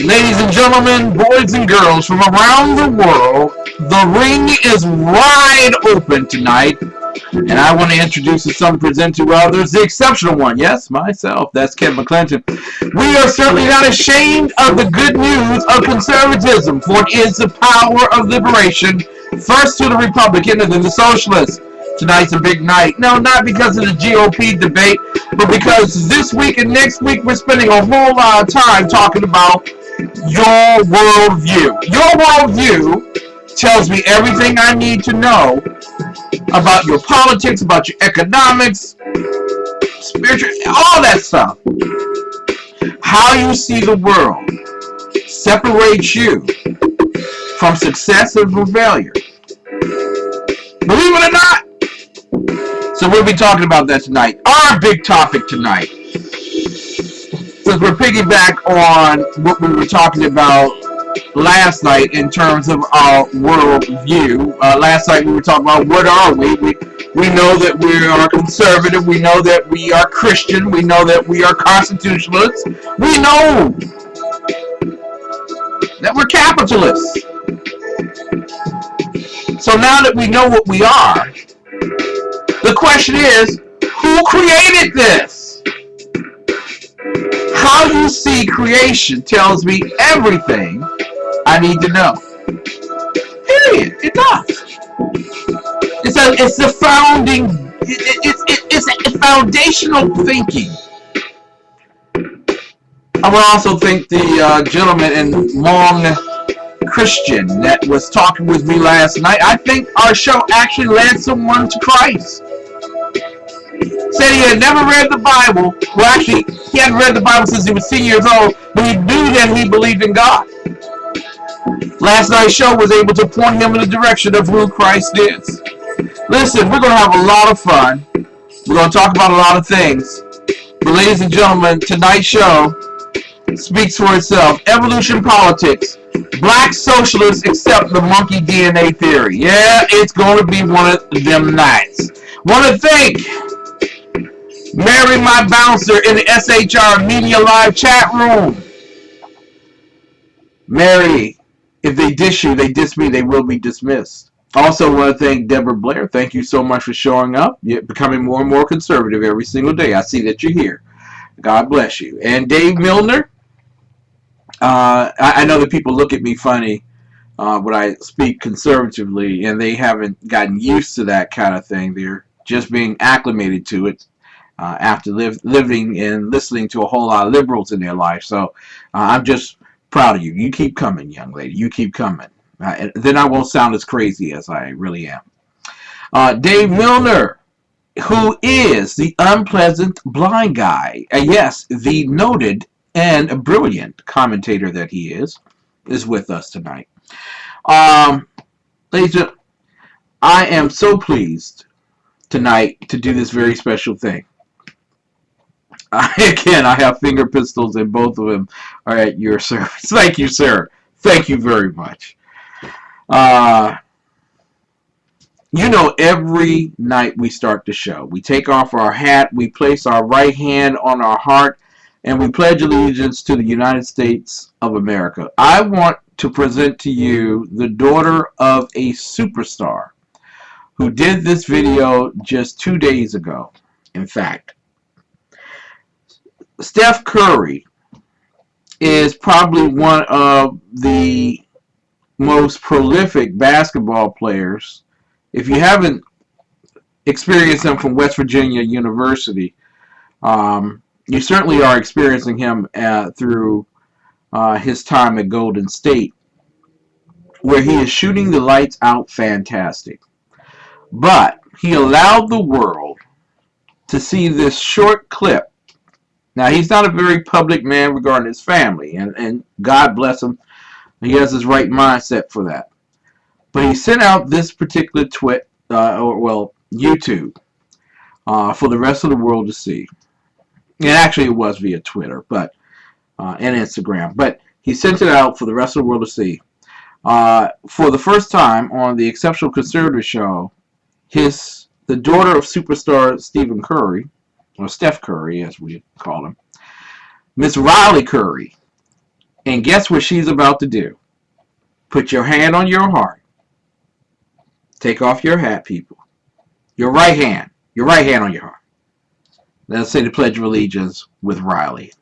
Ladies and gentlemen, boys and girls from around the world, the ring is wide open tonight, and I want to introduce to some, present to others, the exceptional one. Yes, myself, that's Ken McClinton. We are certainly not ashamed of the good news of conservatism, for it is the power of liberation, first to the Republican and then the Socialists. Tonight's a big night. No, not because of the GOP debate, but because this week and next week we're spending a whole lot of time talking about your worldview. Your worldview tells me everything I need to know about your politics, about your economics, spiritual, all that stuff. How you see the world separates you from success and from failure. Believe it or not. So we'll be talking about that tonight. Our big topic tonight, since we're piggyback on what we were talking about last night in terms of our world view. Last night we were talking about what are we? We know that we are conservative. We know that we are Christian. We know that we are constitutionalists. We know that we're capitalists. So now that we know what we are, the question is, who created this? How you see creation tells me everything I need to know. Period. It does. It's the founding. It's a foundational thinking. I would also thank the gentleman in Hmong Christian that was talking with me last night. I think our show actually led someone to Christ. Said he had never read the Bible. Well, actually, he hadn't read the Bible since he was 10 years old, but he knew that he believed in God. Last night's show was able to point him in the direction of who Christ is. Listen, we're going to have a lot of fun. We're going to talk about a lot of things. But ladies and gentlemen, tonight's show speaks for itself. Evolution politics. Black socialists accept the monkey DNA theory. Yeah, it's going to be one of them nights. Want to thank Mary, my bouncer, in the SHR Media Live chat room. Mary, if they dish you, they diss me, they will be dismissed. Also want to thank Deborah Blair. Thank you so much for showing up. You're becoming more and more conservative every single day. I see that you're here. God bless you. And Dave Milner. I know that people look at me funny when I speak conservatively, and they haven't gotten used to that kind of thing. They're just being acclimated to it after living and listening to a whole lot of liberals in their life. So I'm just proud of you. You keep coming, young lady. You keep coming. Then I won't sound as crazy as I really am. Dave Milner, who is the unpleasant blind guy. Yes, the noted and brilliant commentator that he is with us tonight. Ladies and gentlemen, I am so pleased tonight to do this very special thing. Again, I have finger pistols, and both of them are at your service. Thank you, sir. Thank you very much. You know, every night we start the show, we take off our hat, we place our right hand on our heart, and we pledge allegiance to the United States of America. I want to present to you the daughter of a superstar who did this video just 2 days ago. In fact, Steph Curry is probably one of the most prolific basketball players. If you haven't experienced him from West Virginia University, you certainly are experiencing him through his time at Golden State, where he is shooting the lights out fantastic. But he allowed the world to see this short clip. Now, he's not a very public man regarding his family, and God bless him. He has his right mindset for that. But he sent out this particular YouTube, for the rest of the world to see. And actually, it was via Twitter, and Instagram. But he sent it out for the rest of the world to see. For the first time on the Exceptional Conservative Show, the daughter of superstar Stephen Curry, or Steph Curry, as we call him, Miss Riley Curry, And guess what she's about to do? Put your hand on your heart. Take off your hat, people. Your right hand. Your right hand on your heart. Let's say the Pledge of Allegiance with Riley.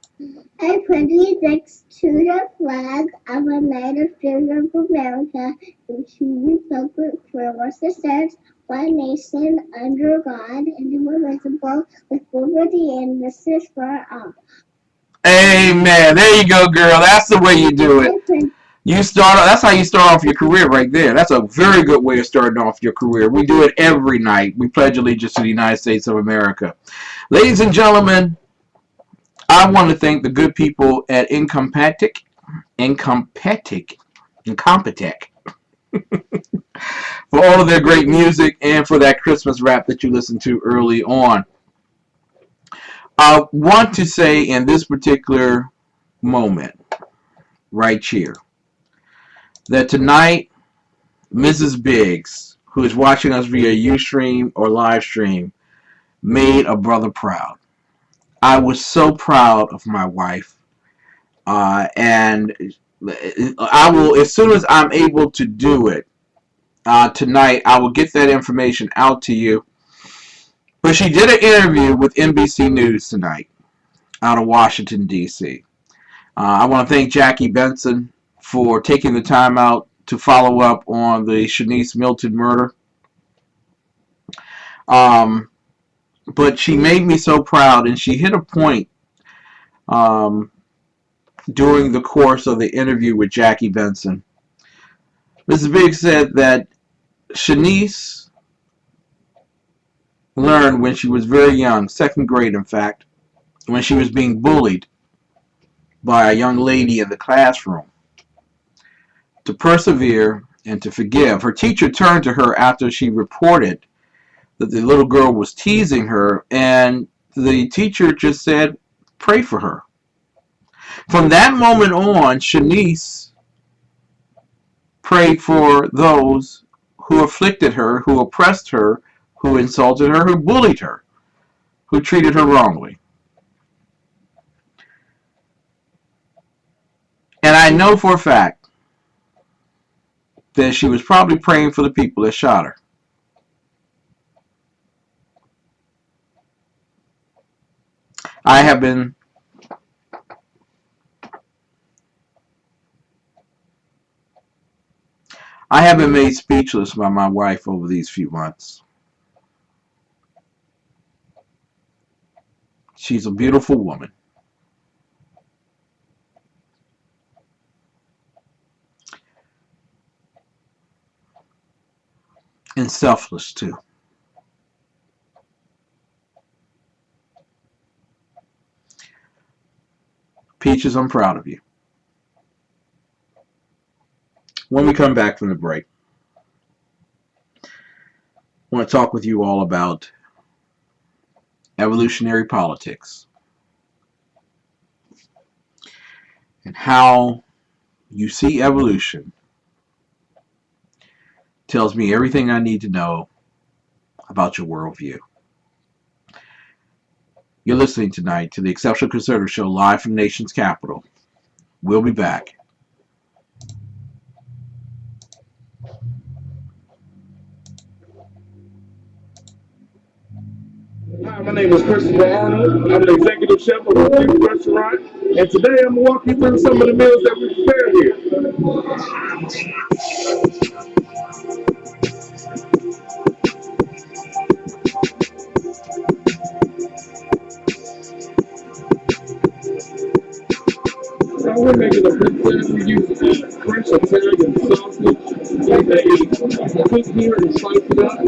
I pledge allegiance to the flag of the United States of America and to the republic for which it stands, one nation, under God, indivisible, with liberty and justice for all. Amen. There you go, girl. That's the way you do it. You start. That's how you start off your career right there. That's a very good way of starting off your career. We do it every night. We pledge allegiance to the United States of America. Ladies and gentlemen, I want to thank the good people at Incompetech, for all of their great music and for that Christmas rap that you listened to early on. I want to say in this particular moment, right here, that tonight, Mrs. Biggs, who is watching us via Ustream or live stream, made a brother proud. I was so proud of my wife, and I will, as soon as I'm able to do it tonight, I will get that information out to you. But she did an interview with NBC News tonight out of Washington, D.C. I want to thank Jackie Benson for taking the time out to follow up on the Shanice Milton murder. But she made me so proud, and she hit a point during the course of the interview with Jackie Benson. Mrs. Biggs said that Shanice learned when she was very young, second grade in fact, when she was being bullied by a young lady in the classroom, to persevere and to forgive. Her teacher turned to her after she reported that the little girl was teasing her, and the teacher just said, pray for her. From that moment on, Shanice prayed for those who afflicted her, who oppressed her, who insulted her, who bullied her, who treated her wrongly. And I know for a fact that she was probably praying for the people that shot her. I have been made speechless by my wife over these few months. She's a beautiful woman. And selfless too. Peaches, I'm proud of you. When we come back from the break, I want to talk with you all about evolutionary politics and how you see evolution tells me everything I need to know about your worldview. You're listening tonight to the Exceptional Conservative Show live from the nation's capital. We'll be back. Hi, my name is Christopher Arnold. I'm the executive chef of the Fix Restaurant, and today I'm going to walk you through some of the meals that we prepare here. So we're making a pizza. We use French Italian sausage that is cooked here and sliced up.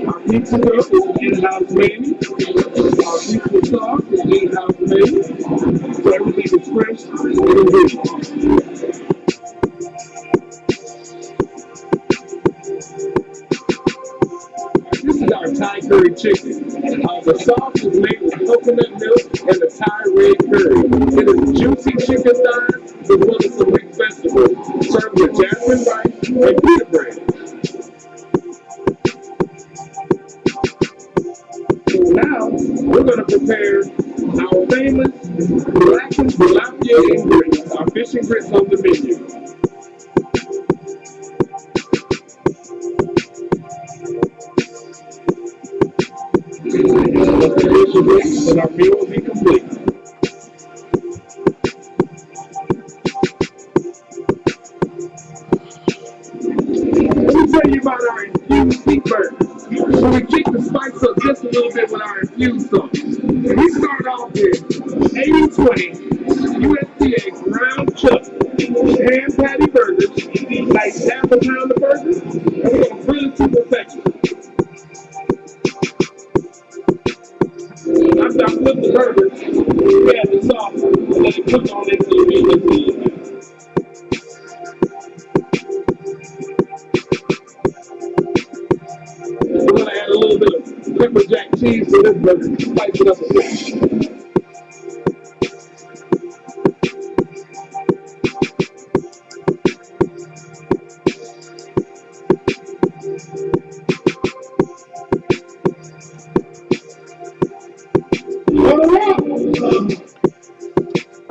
Our pizza dough is in-house made. Our pizza sauce is in-house made. So everything is fresh and good. This is our Thai curry chicken. The sauce is made with coconut milk and the Thai red curry. It is juicy chicken thighs as well as some mixed vegetables, served with jasmine rice and pita bread. So now we're going to prepare our famous blackened tilapia and grits, our the bricks and our meal will be complete. Let me tell you about our infused beef burgers. So we kick the spice up just a little bit with our infused sauce. We start off with 80/20 USDA ground chuck hand patty burgers, like half a pound of burgers, and we're gonna grill it to perfection. After I flip the burgers, we add the sauce and let it cook on into the meat until it's done. We're gonna add a little bit of pepper jack cheese to this burger to spice it up a bit.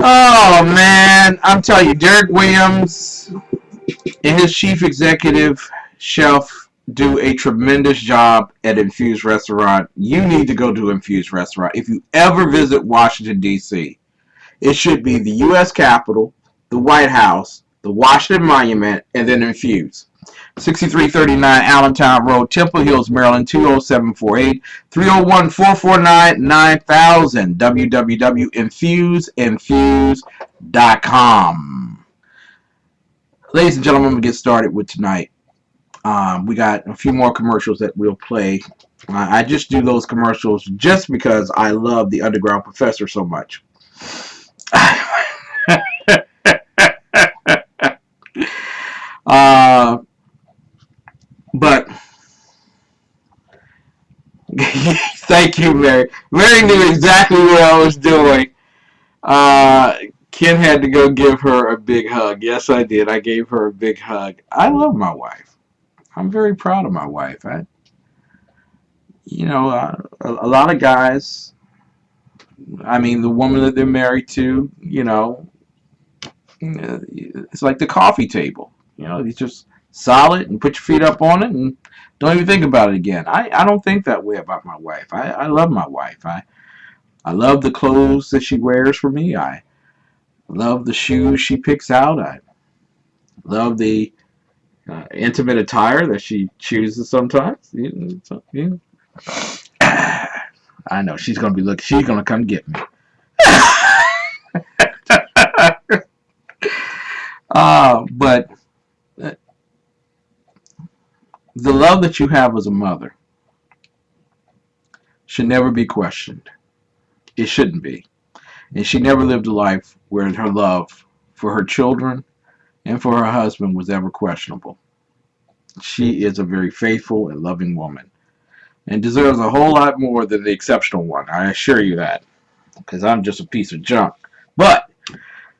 Oh man, I'm telling you, Derek Williams and his chief executive chef do a tremendous job at Infused Restaurant. You need to go to Infused Restaurant. If you ever visit Washington, D.C., it should be the U.S. Capitol, the White House, the Washington Monument, and then Infused. 6339 Allentown Road, Temple Hills, Maryland, 20748, 301-449-9000, www.infuse.com. Ladies and gentlemen, we'll get started with tonight. We got a few more commercials that we'll play. I just do those commercials just because I love the Underground Professor so much. But thank you, Mary. Mary knew exactly what I was doing. Ken had to go give her a big hug. Yes, I did. I gave her a big hug. I love my wife. I'm very proud of my wife. A lot of guys, I mean, the woman that they're married to, it's like the coffee table. You just solid and put your feet up on it and don't even think about it again. I don't think that way about my wife. I love my wife. I love the clothes that she wears for me. I love the shoes she picks out. I love the intimate attire that she chooses sometimes. I know she's gonna be looking. She's gonna come get me. But the love that you have as a mother should never be questioned. It shouldn't be. And she never lived a life where her love for her children and for her husband was ever questionable. She is a very faithful and loving woman and deserves a whole lot more than the exceptional one. I assure you that, because I'm just a piece of junk. But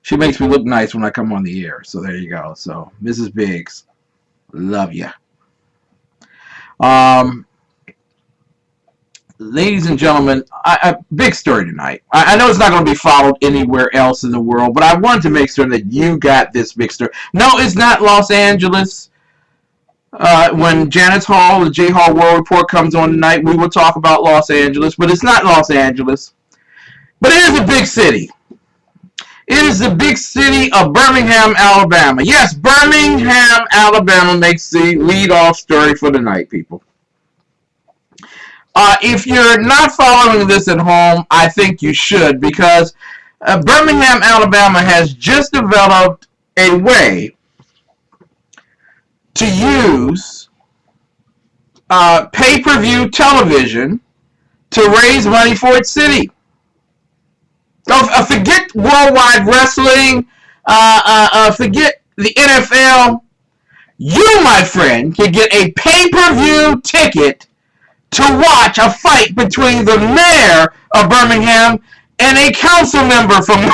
she makes me look nice when I come on the air. So there you go. So Mrs. Biggs, love you. Ladies and gentlemen, big story tonight. I know it's not going to be followed anywhere else in the world, but I wanted to make sure that you got this big story. No, it's not Los Angeles. When Janice Hall, the J Hall World Report comes on tonight, we will talk about Los Angeles, but it's not Los Angeles. But it is a big city. It is the big city of Birmingham, Alabama. Yes, Birmingham, Alabama makes the lead-off story for the night, people. If you're not following this at home, I think you should, because Birmingham, Alabama has just developed a way to use pay-per-view television to raise money for its city. Forget worldwide wrestling, forget the NFL. You, my friend, can get a pay-per-view ticket to watch a fight between the mayor of Birmingham and a council member from...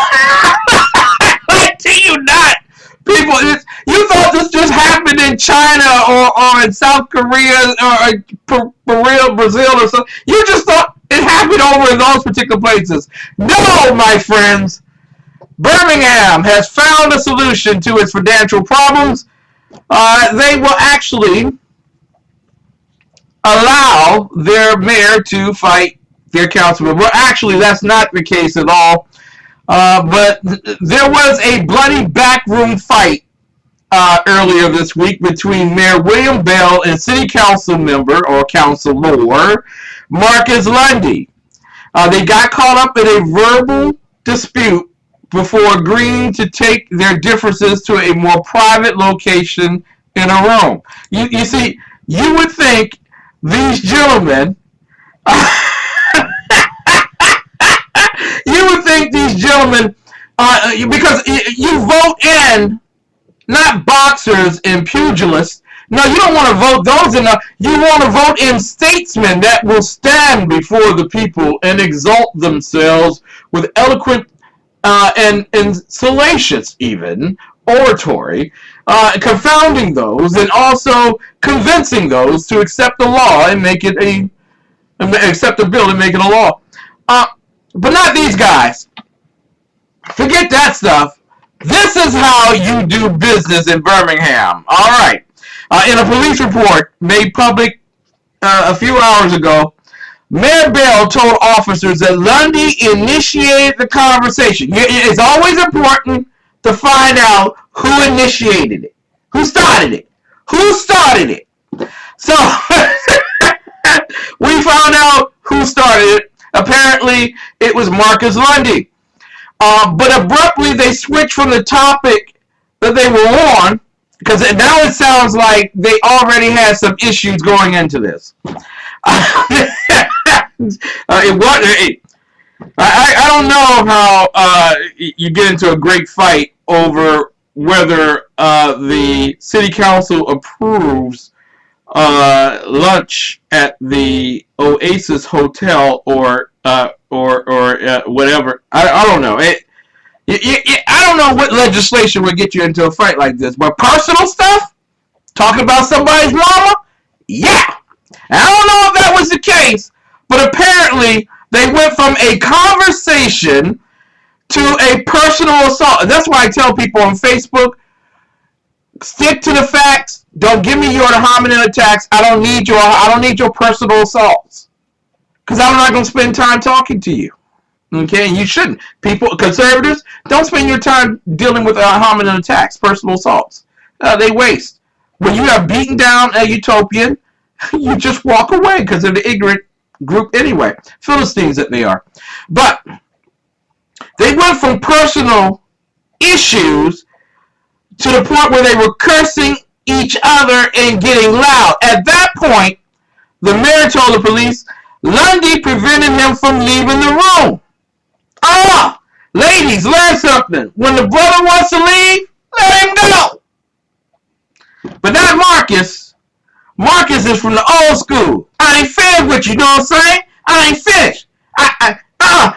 I tell you not! People, you thought this just happened in China or in South Korea or Brazil or something. You just thought it happened over in those particular places. No, my friends. Birmingham has found a solution to its financial problems. They will actually allow their mayor to fight their councilman. Well, actually, that's not the case at all. But there was a bloody backroom fight earlier this week between Mayor William Bell and City Council member or councilor Marcus Lundy. They got caught up in a verbal dispute before agreeing to take their differences to a more private location in a room. You see, you would think these gentlemen, because you vote in not boxers and pugilists. No, you don't want to vote those in. You want to vote in statesmen that will stand before the people and exalt themselves with eloquent and salacious, even oratory, confounding those and also convincing those to accept the law and make it accept the bill and make it a law. But not these guys. Forget that stuff. This is how you do business in Birmingham. All right. In a police report made public a few hours ago, Mayor Bell told officers that Lundy initiated the conversation. It's always important to find out who initiated it, who started it. So we found out who started it. Apparently, it was Marcus Lundy. But abruptly, they switched from the topic that they were on, because now it sounds like they already had some issues going into this. I don't know how you get into a great fight over whether the city council approves lunch at the Oasis Hotel or whatever. I don't know. I don't know what legislation would get you into a fight like this. But personal stuff, talking about somebody's mama, yeah. I don't know if that was the case, but apparently they went from a conversation to a personal assault. And that's why I tell people on Facebook, stick to the facts. Don't give me your ad hominem attacks. I don't need your personal assaults, because I'm not going to spend time talking to you. Okay, and you shouldn't. Conservatives, don't spend your time dealing with ad hominem attacks, personal assaults. They waste. When you have beaten down a utopian, you just walk away because they're the ignorant group anyway. Philistines that they are. But they went from personal issues to the point where they were cursing each other and getting loud. At that point, the mayor told the police Lundy prevented him from leaving the room. Ladies, learn something. When the brother wants to leave, let him go. But not Marcus. Marcus is from the old school. I ain't finished with you, know what I'm saying? I ain't finished.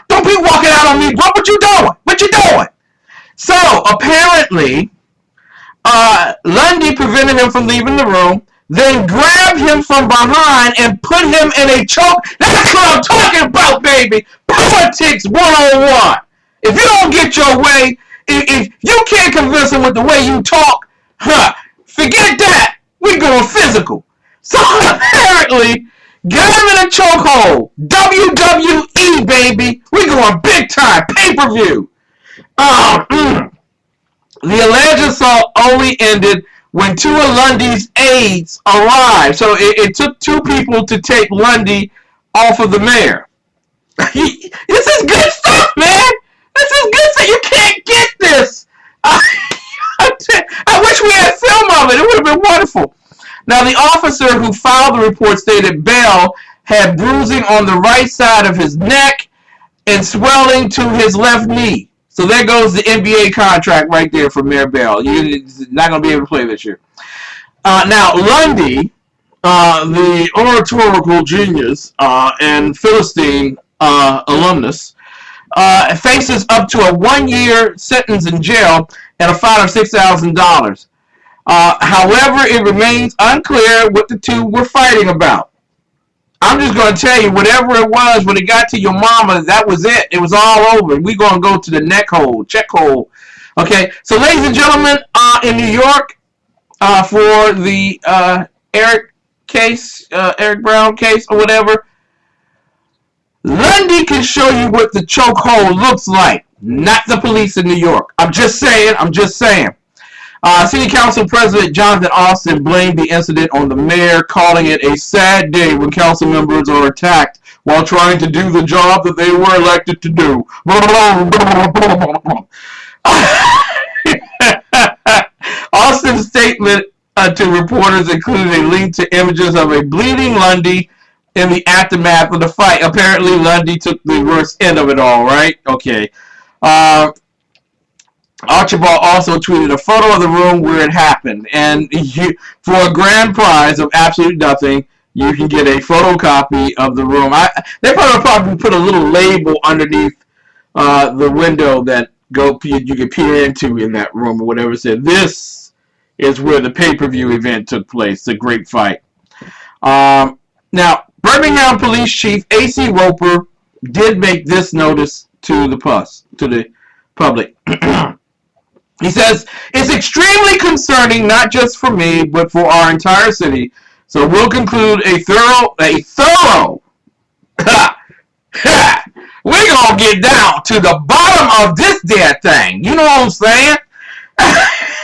Don't be walking out on me, bro. What you doing? What you doing? So, apparently, Lundy prevented him from leaving the room, then grabbed him from behind and put him in a choke. That's what I'm talking about, baby. Politics 101. If you don't get your way, if you can't convince him with the way you talk, forget that. We're going physical. So apparently, get him in a chokehold. WWE, baby. We're going big time. Pay-per-view. The alleged assault only ended when two of Lundy's aides arrived. So it took two people to take Lundy off of the mayor. This is good stuff, man. This is good stuff. You can't get this. I wish we had film of it. It would have been wonderful. Now, the officer who filed the report stated Bell had bruising on the right side of his neck and swelling to his left knee. So there goes the NBA contract right there for Mayor Bell. You're not going to be able to play this year. Now, Lundy, the oratorical genius and Philistine alumnus, faces up to a 1-year sentence in jail and a fine of $6,000. However, it remains unclear what the two were fighting about. I'm just going to tell you, whatever it was, when it got to your mama, that was it. It was all over. We're going to go to the neck hole, check hole. Okay, so ladies and gentlemen, in New York, for the Eric Brown case or whatever, Lundy can show you what the chokehold looks like, not the police in New York. I'm just saying. City Council President Jonathan Austin blamed the incident on the mayor, calling it a sad day when council members are attacked while trying to do the job that they were elected to do. Austin's statement to reporters included a link to images of a bleeding Lundy in the aftermath of the fight. Apparently, Lundy took the worst end of it all, right? Okay. Archibald also tweeted a photo of the room where it happened, and for a grand prize of absolute nothing, you can get a photocopy of the room. They probably put a little label underneath the window that you can peer into in that room or whatever. Said this is where the pay-per-view event took place, the great fight. Now, Birmingham Police Chief A.C. Roper did make this notice to the public. He says, it's extremely concerning, not just for me, but for our entire city. So we'll conclude a thorough, we're going to get down to the bottom of this damn thing. You know what I'm saying?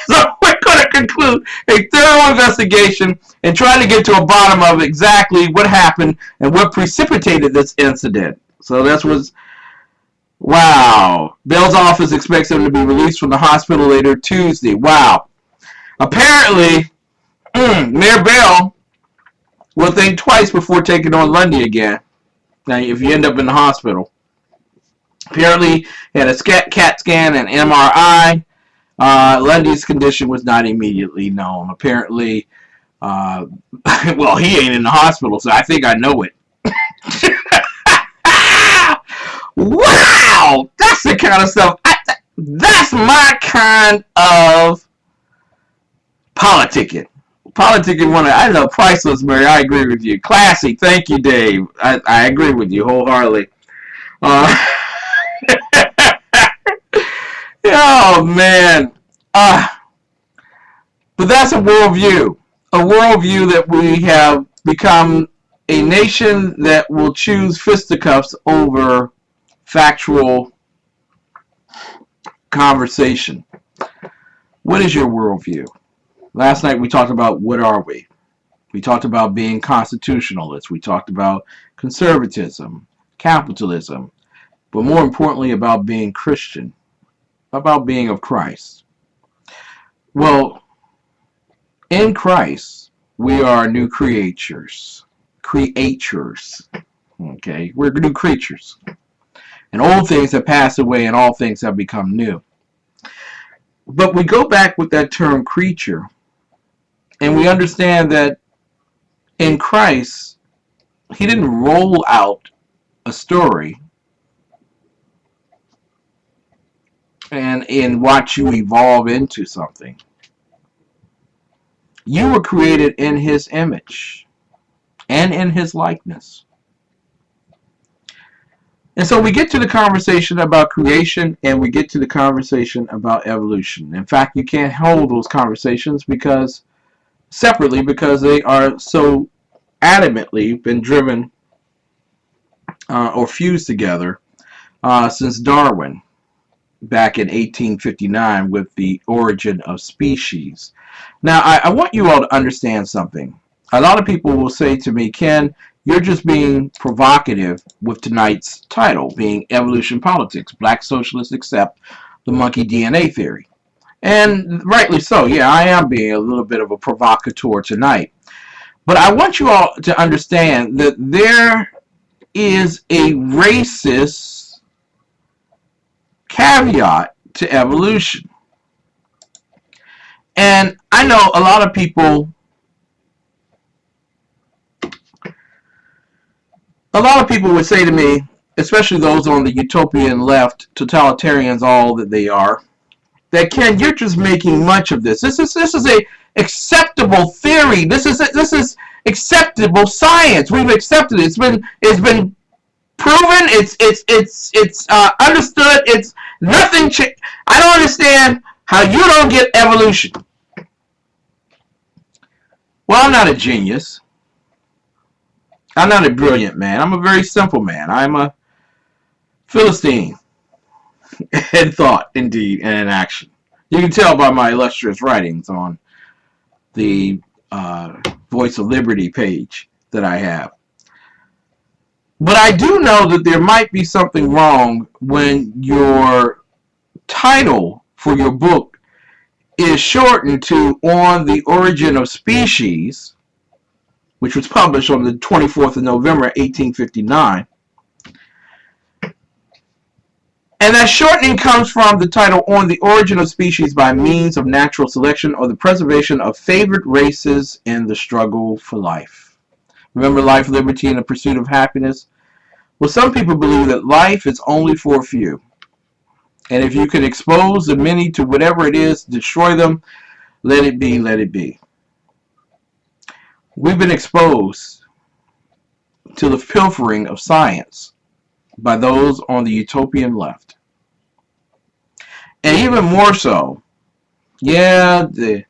So we're going to conclude a thorough investigation and try to get to a bottom of exactly what happened and what precipitated this incident. So that's what's... Wow. Bell's office expects him to be released from the hospital later Tuesday. Wow. Apparently, Mayor Bell will think twice before taking on Lundy again. Now, if you end up in the hospital. Apparently, he had a CAT scan and MRI. Lundy's condition was not immediately known. Apparently, well, he ain't in the hospital, so I think I know it. Wow! That's the kind of stuff. That's my kind of politicking. Politicking, I love priceless, Mary. I agree with you. Classy. Thank you, Dave. I agree with you wholeheartedly. Oh, man. But that's a worldview. A worldview that we have become a nation that will choose fisticuffs over factual conversation. What is your worldview? Last night we talked about what are we? We talked about being constitutionalists. We talked about conservatism, capitalism, but more importantly about being Christian, about being of Christ. Well, in Christ, we are new creatures. Okay? We're new creatures. And old things have passed away and all things have become new. But we go back with that term creature, and we understand that in Christ, he didn't roll out a story and watch you evolve into something. You were created in his image and in his likeness. And so we get to the conversation about creation and we get to the conversation about evolution. In fact, you can't hold those conversations separately because they are so adamantly been driven or fused together since Darwin back in 1859 with the origin of species. Now, I want you all to understand something. A lot of people will say to me, Ken, you're just being provocative with tonight's title, being Evolution Politics. Black Socialists accept the monkey DNA theory. And rightly so. Yeah, I am being a little bit of a provocateur tonight. But I want you all to understand that there is a racist caveat to evolution. And I know a lot of people would say to me, especially those on the utopian left, totalitarians, all that they are, that Ken, you're just making much of this. This is a acceptable theory. This is acceptable science. We've accepted it. It's been proven. It's understood. It's nothing. I don't understand how you don't get evolution. Well, I'm not a genius. I'm not a brilliant man. I'm a very simple man. I'm a Philistine in thought, indeed, and in action. You can tell by my illustrious writings on the Voice of Liberty page that I have. But I do know that there might be something wrong when your title for your book is shortened to On the Origin of Species, which was published on the 24th of November, 1859. And that shortening comes from the title On the Origin of Species by Means of Natural Selection or the Preservation of Favored Races in the Struggle for Life. Remember life, liberty, and the pursuit of happiness? Well, some people believe that life is only for a few. And if you can expose the many to whatever it is, destroy them, let it be, let it be. We've been exposed to the pilfering of science by those on the utopian left. And even more so, yeah, the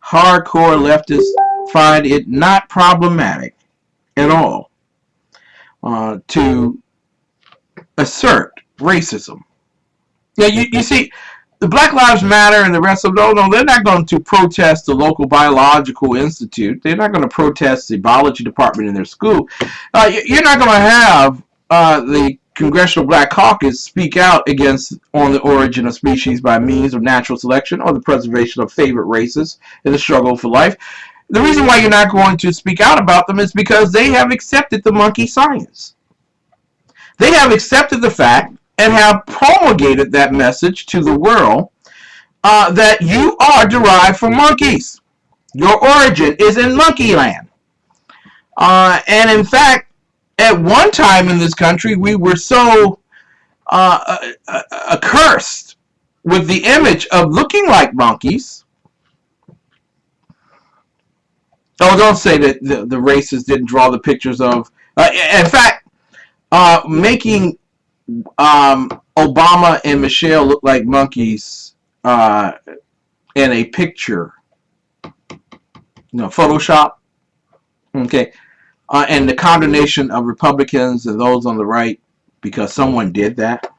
hardcore leftists find it not problematic at all to assert racism. Yeah, you see, the Black Lives Matter and the rest of them, no, they're not going to protest the local biological institute. They're not going to protest the biology department in their school. You're not going to have the Congressional Black Caucus speak out against On the Origin of Species by Means of Natural Selection or the Preservation of Favored Races in the Struggle for Life. The reason why you're not going to speak out about them is because they have accepted the monkey science. They have accepted the fact and have promulgated that message to the world that you are derived from monkeys. Your origin is in monkey land. And in fact, at one time in this country, we were so accursed with the image of looking like monkeys. Oh, don't say that the racists didn't draw the pictures of. In fact, making Obama and Michelle look like monkeys in a picture, Photoshop. Okay. And the condemnation of Republicans and those on the right because someone did that.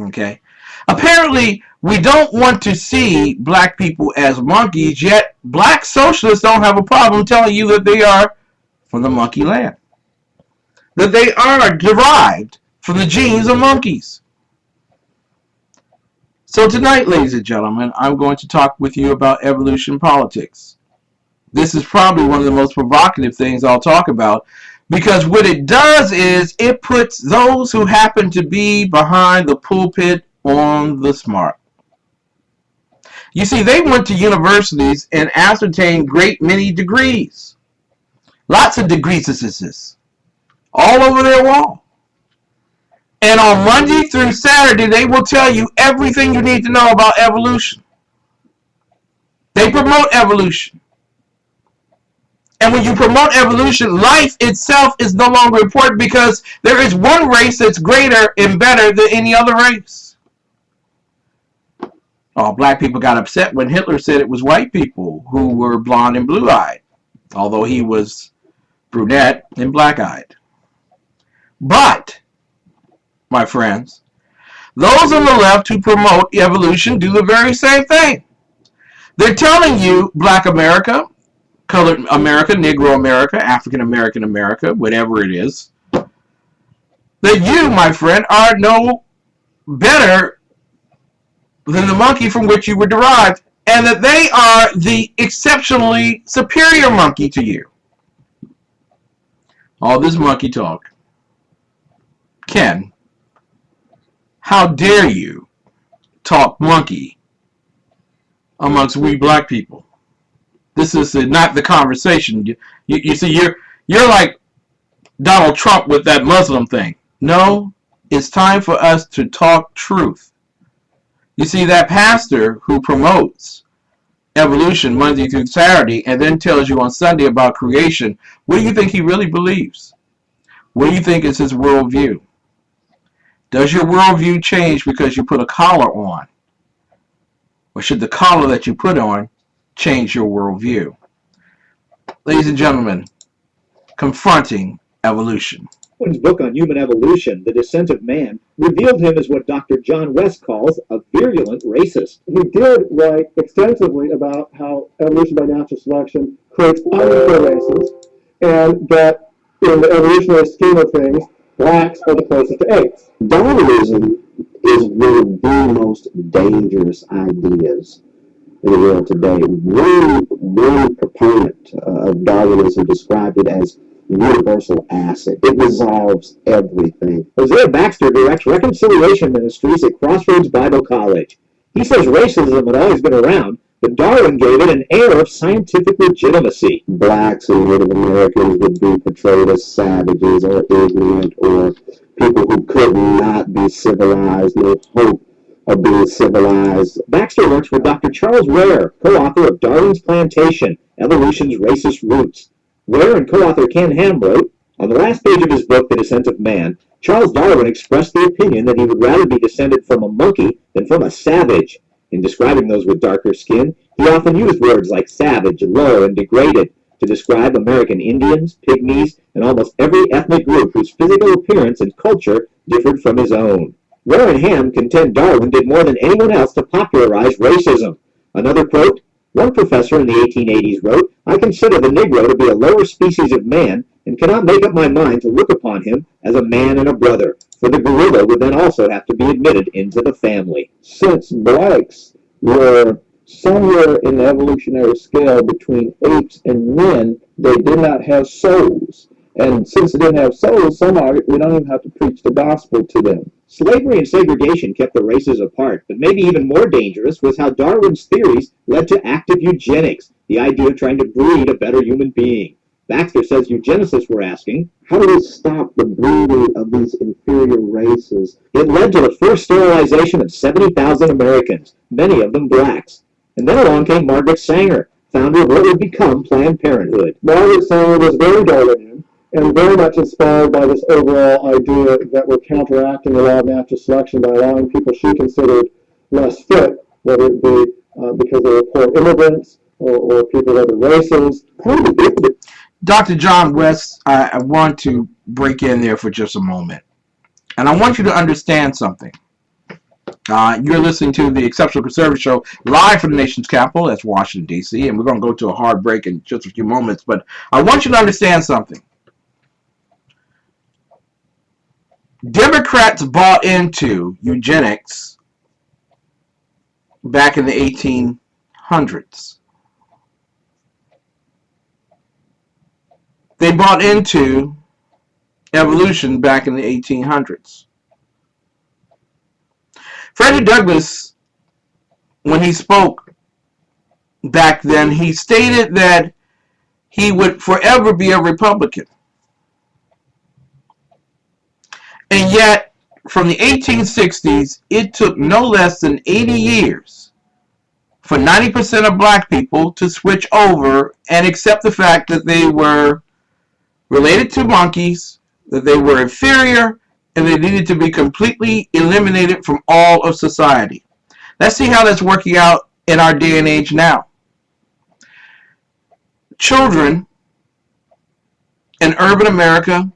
Okay. Apparently, we don't want to see black people as monkeys, yet black socialists don't have a problem telling you that they are from the monkey land. That they are derived from the genes of monkeys. So tonight, ladies and gentlemen, I'm going to talk with you about evolution politics. This is probably one of the most provocative things I'll talk about because what it does is it puts those who happen to be behind the pulpit on the smart. You see, they went to universities and ascertained great many degrees. Lots of degrees all over their wall. And on Monday through Saturday, they will tell you everything you need to know about evolution. They promote evolution. And when you promote evolution, life itself is no longer important because there is one race that's greater and better than any other race. Oh, black people got upset when Hitler said it was white people who were blonde and blue-eyed, although he was brunette and black-eyed. But, my friends, those on the left who promote evolution do the very same thing. They're telling you, black America, colored America, Negro America, African American America, whatever it is, that you, my friend, are no better than the monkey from which you were derived, and that they are the exceptionally superior monkey to you. All this monkey talk. Ken, how dare you talk monkey amongst we black people? This is not the conversation. You see, you're like Donald Trump with that Muslim thing. No, it's time for us to talk truth. You see, that pastor who promotes evolution Monday through Saturday and then tells you on Sunday about creation, what do you think he really believes? What do you think is his worldview? Does your worldview change because you put a collar on? Or should the collar that you put on change your worldview? Ladies and gentlemen, confronting evolution. Darwin's book on human evolution, The Descent of Man, revealed him as what Dr. John West calls a virulent racist. He did write extensively about how evolution by natural selection creates unequal races, and that in the evolutionary scheme of things, blacks are the closest to apes. Darwinism is one of the most dangerous ideas in the world today. One proponent of Darwinism described it as universal acid. It dissolves everything. Hosea Baxter directs reconciliation ministries at Crossroads Bible College. He says racism had always been around, but Darwin gave it an air of scientific legitimacy. Blacks and Native Americans would be portrayed as savages or ignorant or people who could not be civilized, no hope of being civilized. Baxter works with Dr. Charles Ware, co-author of Darwin's Plantation, Evolution's Racist Roots. Ware and co-author Ken Ham wrote, on the last page of his book, The Descent of Man, Charles Darwin expressed the opinion that he would rather be descended from a monkey than from a savage. In describing those with darker skin, he often used words like savage, low, and degraded to describe American Indians, pygmies, and almost every ethnic group whose physical appearance and culture differed from his own. Ware and Ham contend Darwin did more than anyone else to popularize racism. Another quote, one professor in the 1880s wrote, I consider the Negro to be a lower species of man and cannot make up my mind to look upon him as a man and a brother, for the gorilla would then also have to be admitted into the family. Since blacks were somewhere in the evolutionary scale between apes and men, they did not have souls. And since they didn't have souls, somehow we don't even have to preach the gospel to them. Slavery and segregation kept the races apart, but maybe even more dangerous was how Darwin's theories led to active eugenics, the idea of trying to breed a better human being. Baxter says eugenicists were asking, how do we stop the breeding of these inferior races? It led to the first sterilization of 70,000 Americans, many of them blacks. And then along came Margaret Sanger, founder of what would become Planned Parenthood. Margaret Sanger was very Darwinian and very much inspired by this overall idea that we're counteracting the law of natural selection by allowing people she considered less fit, whether it be because they were poor immigrants or people of other races. Dr. John West, I want to break in there for just a moment. And I want you to understand something. You're listening to the Exceptional Conservative Show live from the nation's capital. That's Washington, D.C. And we're going to go to a hard break in just a few moments. But I want you to understand something. Democrats bought into eugenics back in the 1800s. They bought into evolution back in the 1800s. Frederick Douglass, when he spoke back then, he stated that he would forever be a Republican. And yet, from the 1860s, it took no less than 80 years for 90% of black people to switch over and accept the fact that they were related to monkeys, that they were inferior, and they needed to be completely eliminated from all of society. Let's see how that's working out in our day and age now. Children in urban America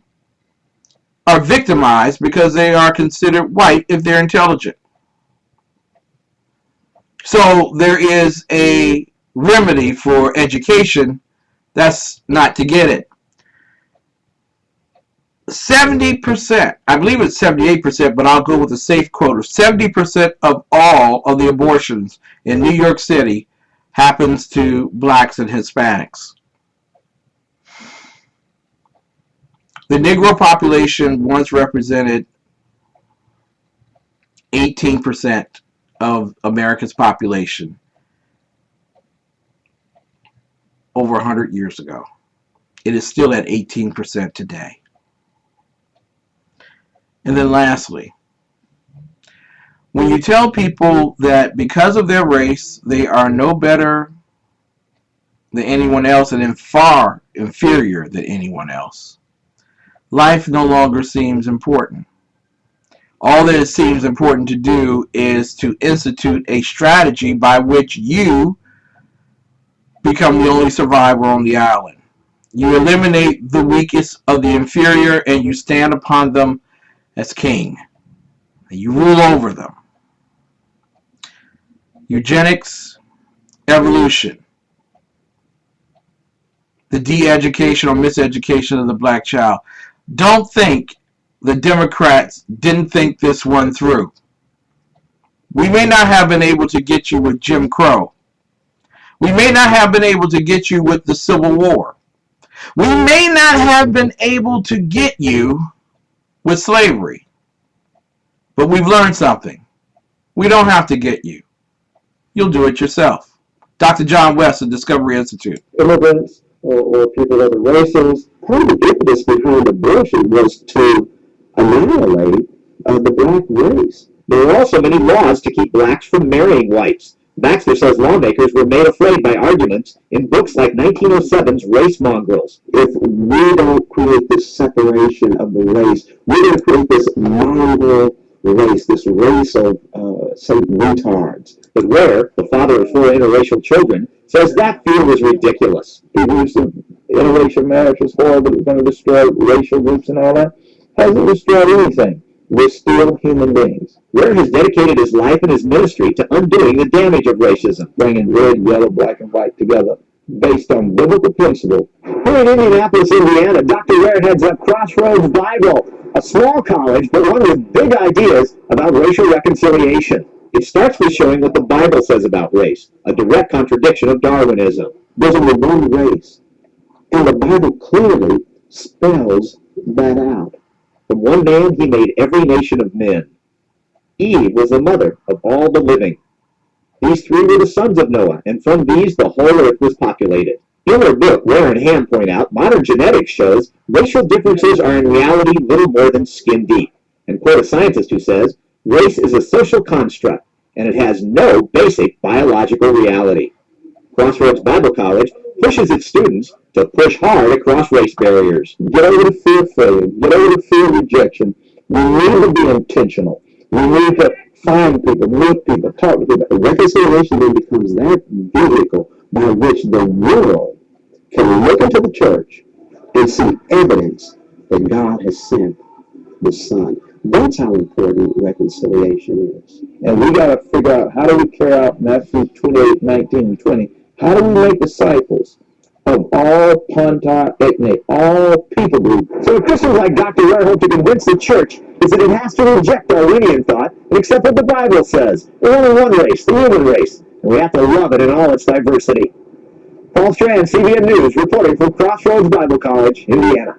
are victimized because they are considered white if they're intelligent. So there is a remedy for education. That's not to get it. 70%, I believe it's 78%, but I'll go with a safe quote of 70% of all of the abortions in New York City happens to blacks and Hispanics. The Negro population once represented 18% of America's population over 100 years ago. It is still at 18% today. And then lastly, when you tell people that because of their race, they are no better than anyone else and far inferior than anyone else, life no longer seems important. All that it seems important to do is to institute a strategy by which you become the only survivor on the island. You eliminate the weakest of the inferior, and you stand upon them as king. And you rule over them. Eugenics, evolution. The de-education or miseducation of the black child. Don't think the Democrats didn't think this one through. We may not have been able to get you with Jim Crow. We may not have been able to get you with the Civil War. We may not have been able to get you with slavery. But we've learned something. We don't have to get you. You'll do it yourself. Dr. John West of Discovery Institute. Immigrants or people of other races, part of the impetus behind abortion was to annihilate the black race. There were also many laws to keep blacks from marrying whites. Baxter says lawmakers were made afraid by arguments in books like 1907's Race Mongrels. If we don't create this separation of the race, we're going to create this mongrel race, this race of, say, retards. But Ware, the father of 4 interracial children, says that field is ridiculous. People used to interracial marriage was horrible, it was going to destroy racial groups and all that. Hasn't destroyed anything. We're still human beings. Ware has dedicated his life and his ministry to undoing the damage of racism. Bringing red, yellow, black, and white together based on biblical principle. Here in Indianapolis, Indiana, Dr. Ware heads up Crossroads Bible, a small college, but one with big ideas about racial reconciliation. It starts with showing what the Bible says about race, a direct contradiction of Darwinism. There's only one race, and the Bible clearly spells that out. From one man he made every nation of men. Eve was the mother of all the living. These 3 were the sons of Noah, and from these the whole earth was populated. In their book, Ware and Ham point out, modern genetics shows racial differences are in reality little more than skin deep. And quote a scientist who says, race is a social construct, and it has no basic biological reality. Crossroads Bible College pushes its students to push hard across race barriers. Get over the fear of failure. Get over the fear of rejection. We need to be intentional. We need to find people, meet people, talk to people. Reconciliation then becomes that vehicle by which the world can look into the church and see evidence that God has sent the Son. That's how important reconciliation is. And we got to figure out, how do we carry out Matthew 28, 19, and 20? How do we make disciples of all Pontar ethnic, all people groups? So Christians like Dr. Ware hope to convince the church is that it has to reject Darwinian thought and accept what the Bible says. There's only one race, the human race, and we have to love it in all its diversity. Paul Strand, CBN News, reporting from Crossroads Bible College, Indiana.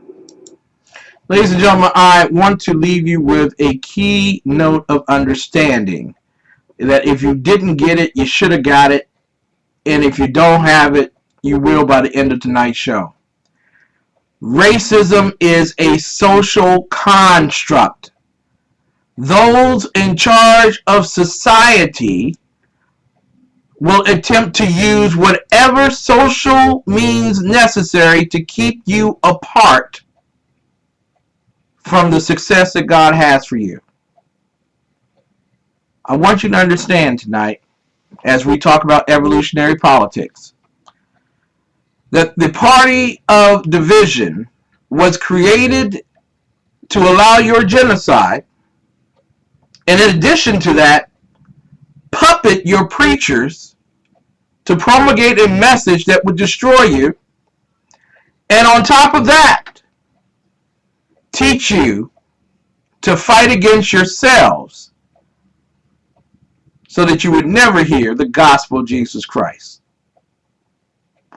Ladies and gentlemen, I want to leave you with a key note of understanding that if you didn't get it, you should have got it. And if you don't have it, you will by the end of tonight's show. Racism is a social construct. Those in charge of society will attempt to use whatever social means necessary to keep you apart from the success that God has for you. I want you to understand tonight, as we talk about evolutionary politics, that the party of division was created to allow your genocide, and in addition to that, puppet your preachers to promulgate a message that would destroy you, and on top of that, teach you to fight against yourselves so that you would never hear the gospel of Jesus Christ.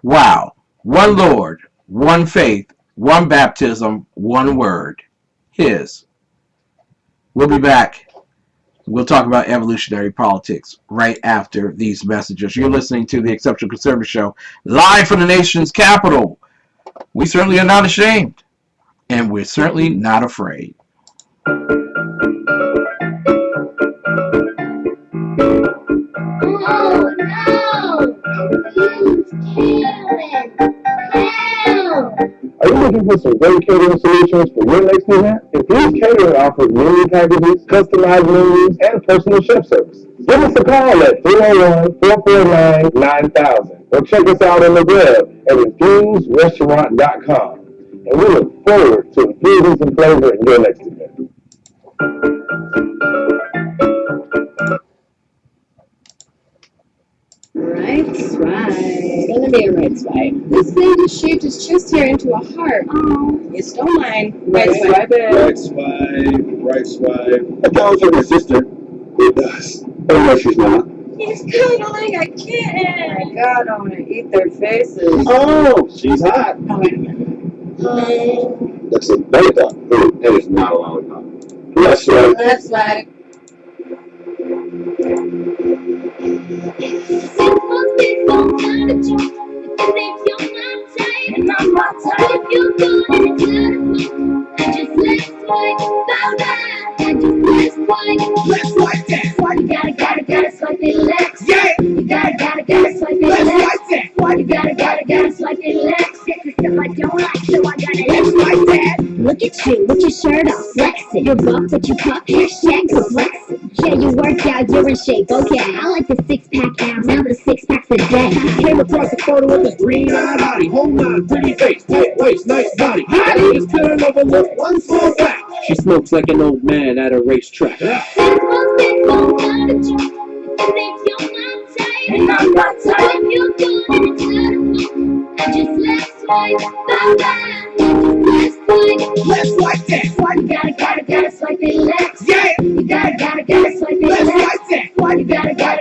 Wow. One Lord, one faith, one baptism, one word. His. We'll be back. We'll talk about evolutionary politics right after these messages. You're listening to the Exceptional Conservative Show, live from the nation's capital. We certainly are not ashamed, and we're certainly not afraid. Oh no! Please, Karen! Help! Are you looking for some great catering solutions for your next event? Infused Catering offers menu packages, customized menus, and personal chef service. Give us a call at 301-449-9000 or check us out on the web at infuserestaurant.com. And we look forward to infusing some flavor in your next event. Right swipe. It's gonna be a right swipe. This thing just shaped his chest hair into a heart. Oh, you stole mine. Right swipe it. Right swipe, right swipe. That goes with your sister. It does. Oh, no, she's not. He's cuddling a kitten. Oh my god, I wanna eat their faces. Oh, she's hot. Oh, wait a minute. That's a lollipop. Oh, that is not a lollipop. Left swipe. Left swipe. And I'm not tired if you're good and it's not I just let's swipe, bye bye. I just let's swipe that. You gotta swipe it left. Yeah! You gotta swipe it Let's left. swipe that! You gotta swipe it left. That's the stuff I don't like, so I gotta Let's swipe that! look at you with your shirt off, flexing. Your buff that you puff, hashtag complexing. Yeah, you worked out, you're in shape, okay. I like the six-pack abs, now the six-packs a day. Came across a photo with a green-eyed body, whole nine, pretty face, tight waist, nice body. Hottie, just couldn't overlook one small fact. She smokes like an old man at a racetrack. And I'm not tired if you're good and it's not I just let's swipe, bye bye. Let's swipe that! You gotta swipe it left. Yeah! You gotta swipe it Let's left. swipe that!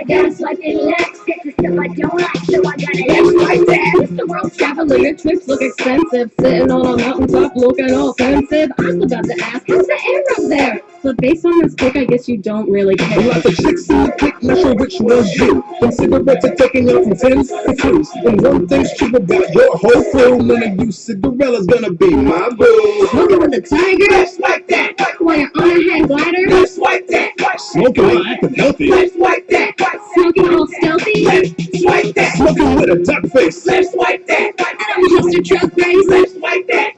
You gotta swipe it left. That's the stuff I don't like, so I gotta Let's swipe that! Mr. World Traveler, your trips look expensive. Sitting on a mountaintop looking all offensive. I was about to ask, how's the air up there? But based on this pic, I guess you don't really A care. lot of chicks in the pic, not sure which one's you. From cigarettes are taking up from tens to twos. And one thing's true about your whole crew, none of you Cinderella's gonna be my boo. Smoking with a tiger? Let's swipe that! While you're on a hang glider? Let's swipe that! Smoking while acting healthy. Let's swipe that! Smoking all stealthy? Let's swipe that! Smoking with a duck face. Let's swipe that! At a monster truck race? Let's swipe that!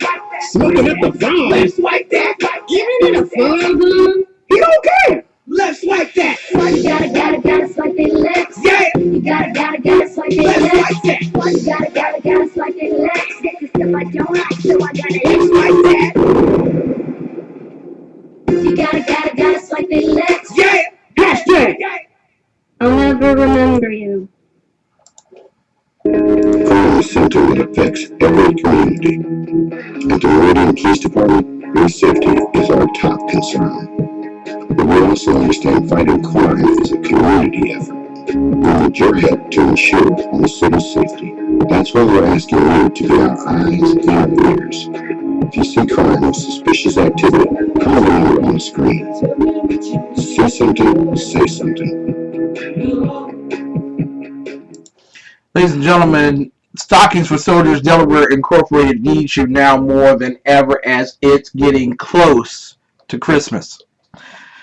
Smoking at the prom. Let's swipe that! Even in a photo booth? He don't care! Let's swipe that! You gotta swipe it left. Yeah! You gotta swipe it Let's left. swipe that! You gotta swipe it left. That's the stuff I don't like, so I gotta Let's swipe that! You gotta swipe it left. Yeah! Hashtag. I'll never remember you. Crime is something that affects every community. At the Meridian Police Department, your safety is our top concern. But we also understand fighting crime is a community effort. We need your help to ensure the city's safety. That's why we're asking you to be our eyes and our ears. If you see crime or suspicious activity, call the number on the screen. See something, say something. Ladies and gentlemen, Stockings for Soldiers Delaware Incorporated needs you now more than ever as it's getting close to Christmas.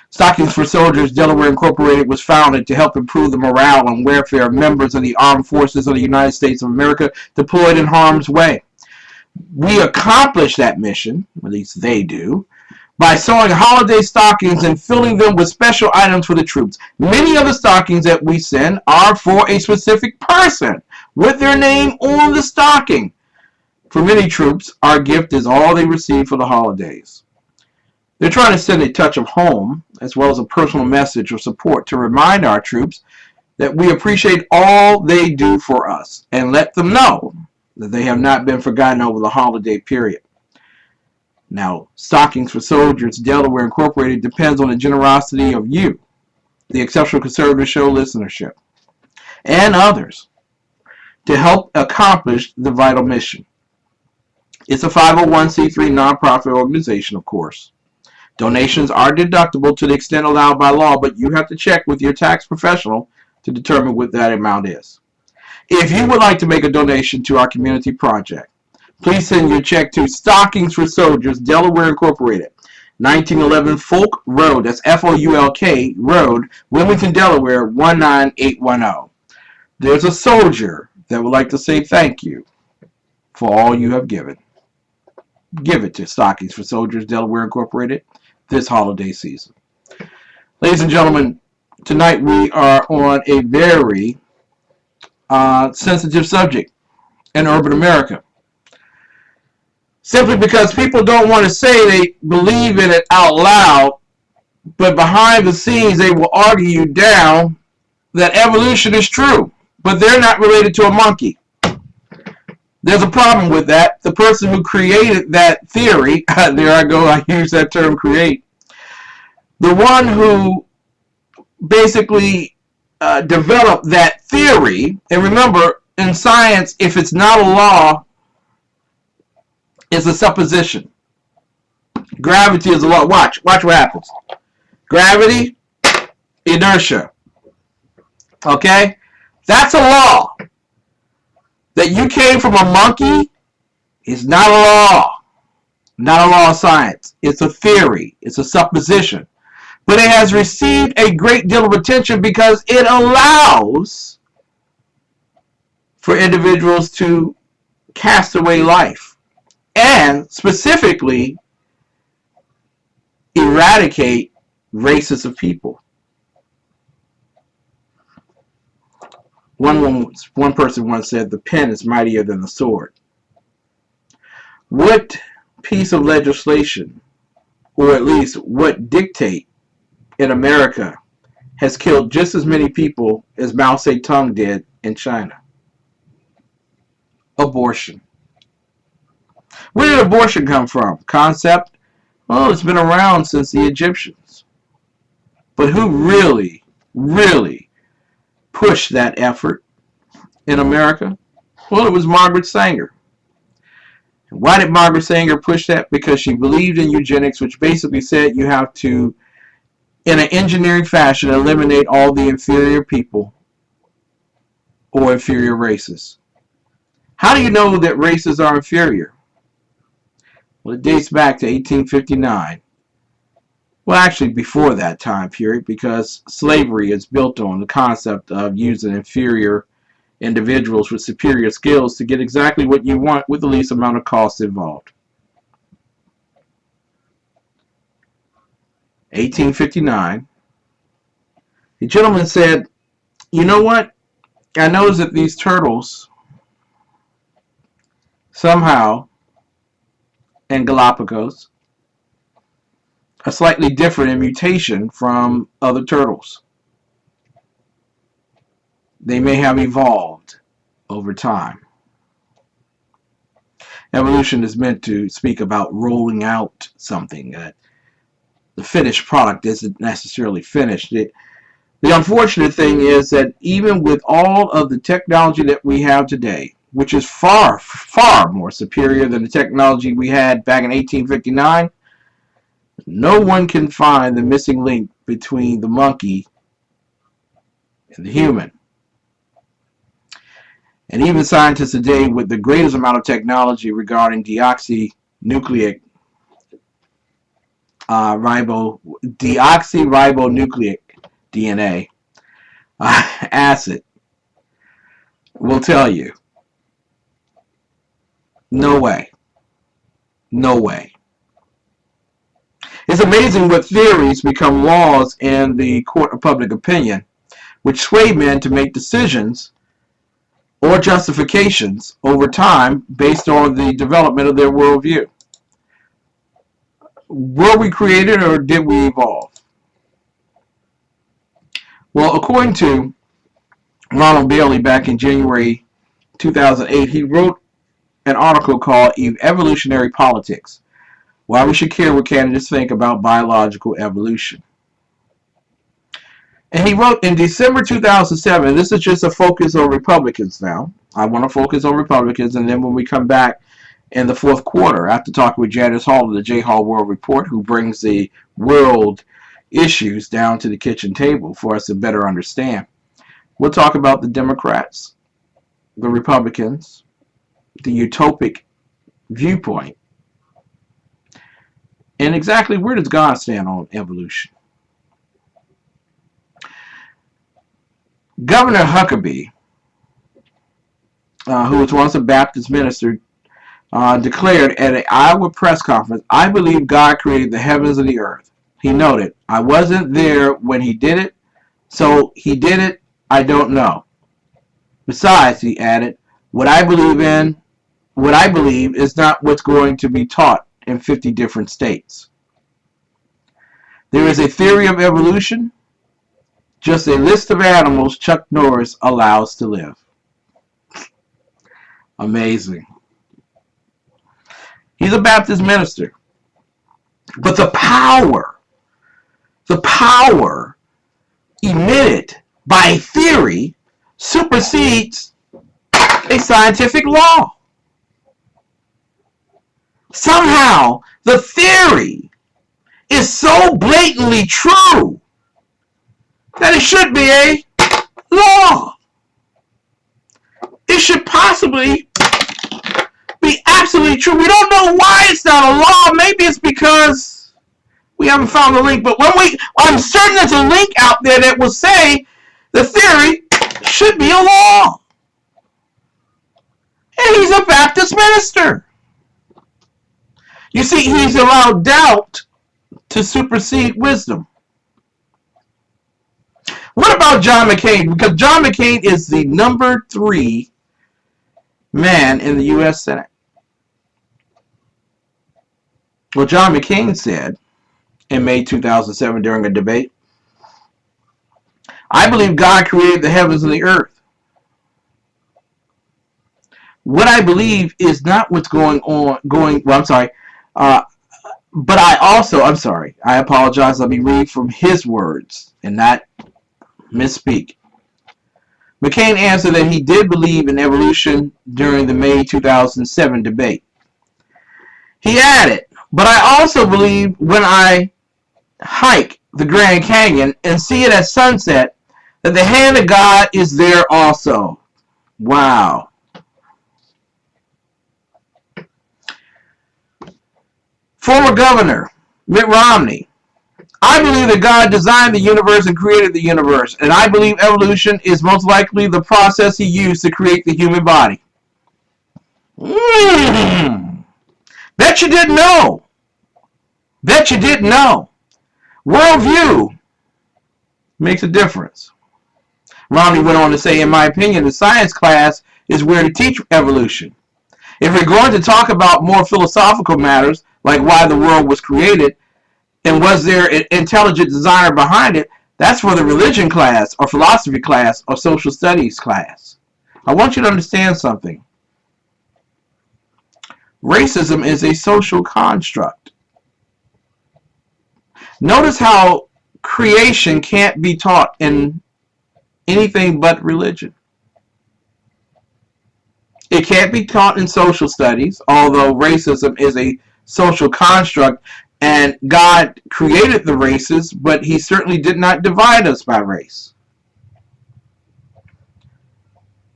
Stockings for Soldiers Delaware Incorporated was founded to help improve the morale and welfare of members of the armed forces of the United States of America deployed in harm's way. We accomplish that mission, at least they do, by sewing holiday stockings and filling them with special items for the troops. Many of the stockings that we send are for a specific person with their name on the stocking. For many troops, our gift is all they receive for the holidays. They're trying to send a touch of home as well as a personal message of support to remind our troops that we appreciate all they do for us and let them know that they have not been forgotten over the holiday period. Now, Stockings for Soldiers Delaware Incorporated depends on the generosity of you, the Exceptional Conservative Show listenership, and others to help accomplish the vital mission. It's a 501c3 nonprofit organization, of course. Donations are deductible to the extent allowed by law, but you have to check with your tax professional to determine what that amount is. If you would like to make a donation to our community project, please send your check to Stockings for Soldiers, Delaware Incorporated, 1911 Folk Road, that's F-O-U-L-K Road, Wilmington, Delaware, 19810. There's a soldier that would like to say thank you for all you have given. Give it to Stockings for Soldiers, Delaware Incorporated, this holiday season. Ladies and gentlemen, tonight we are on a very sensitive subject in urban America. Simply because people don't want to say they believe in it out loud, but behind the scenes they will argue you down that evolution is true, but they're not related to a monkey. There's a problem with that. The person who created that theory, there I go, I use that term create, the one who basically developed that theory, and remember, in science, if it's not a law, it's a supposition. Gravity is a law. Watch what happens. Gravity, inertia. Okay? That's a law. That you came from a monkey is not a law. Not a law of science. It's a theory. It's a supposition. But it has received a great deal of attention because it allows for individuals to cast away life and specifically eradicate races of people. One person once said, the pen is mightier than the sword. What piece of legislation, or at least what dictate in America, has killed just as many people as Mao Zedong did in China? Abortion. Where did abortion come from? Concept? Well, it's been around since the Egyptians. But who really, really pushed that effort in America? Well, it was Margaret Sanger. Why did Margaret Sanger push that? Because she believed in eugenics, which basically said you have to, in an engineering fashion, eliminate all the inferior people or inferior races. How do you know that races are inferior? Well, it dates back to 1859. Well, actually before that time period, because slavery is built on the concept of using inferior individuals with superior skills to get exactly what you want with the least amount of cost involved. 1859. The gentleman said, you know what? I noticed that these turtles somehow in Galapagos are slightly different in mutation from other turtles. They may have evolved over time. Evolution is meant to speak about rolling out something. The finished product isn't necessarily finished. The unfortunate thing is that even with all of the technology that we have today, which is far, far more superior than the technology we had back in 1859, no one can find the missing link between the monkey and the human. And even scientists today, with the greatest amount of technology regarding deoxyribonucleic DNA acid, will tell you, no way. No way. It's amazing what theories become laws in the court of public opinion, which sway men to make decisions or justifications over time based on the development of their worldview. Were we created or did we evolve? Well, according to Ronald Bailey back in January 2008, he wrote an article called Evolutionary Politics: Why We Should Care What Candidates Think About Biological Evolution. And he wrote in December 2007, this is just a focus on Republicans now. I want to focus on Republicans, and then when we come back in the fourth quarter, after talking with Janice Hall of the J. Hall World Report, who brings the world issues down to the kitchen table for us to better understand, we'll talk about the Democrats, the Republicans, the utopic viewpoint, and exactly where does God stand on evolution. Governor Huckabee, who was once a Baptist minister, declared at an Iowa press conference, "I believe God created the heavens and the earth." He noted, "I wasn't there when he did it, So he did it, I don't know. Besides, he added, what I believe is not what's going to be taught in 50 different states. There is a theory of evolution, just a list of animals Chuck Norris allows to live. Amazing. He's a Baptist minister. But the power emitted by a theory supersedes a scientific law. Somehow, the theory is so blatantly true that it should be a law. It should possibly be absolutely true. We don't know why it's not a law. Maybe it's because we haven't found the link. But I'm certain there's a link out there that will say the theory should be a law. And he's a Baptist minister. You see, he's allowed doubt to supersede wisdom. What about John McCain? Because John McCain is the number 3 man in the U.S. Senate. Well, John McCain said in May 2007 during a debate, I believe God created the heavens and the earth. What I believe is not what's going on, but I apologize, let me read from his words and not misspeak. McCain answered that he did believe in evolution during the May 2007 debate. He added, but I also believe when I hike the Grand Canyon and see it at sunset, that the hand of God is there also. Wow. Former Governor Mitt Romney. I believe that God designed the universe and created the universe, and I believe evolution is most likely the process he used to create the human body. Bet you didn't know. Bet you didn't know. Worldview makes a difference. Romney went on to say, in my opinion, the science class is where to teach evolution. If we're going to talk about more philosophical matters, like why the world was created, and was there an intelligent designer behind it, that's for the religion class, or philosophy class, or social studies class. I want you to understand something. Racism is a social construct. Notice how creation can't be taught in anything but religion. It can't be taught in social studies, although racism is a social construct, and God created the races, but he certainly did not divide us by race.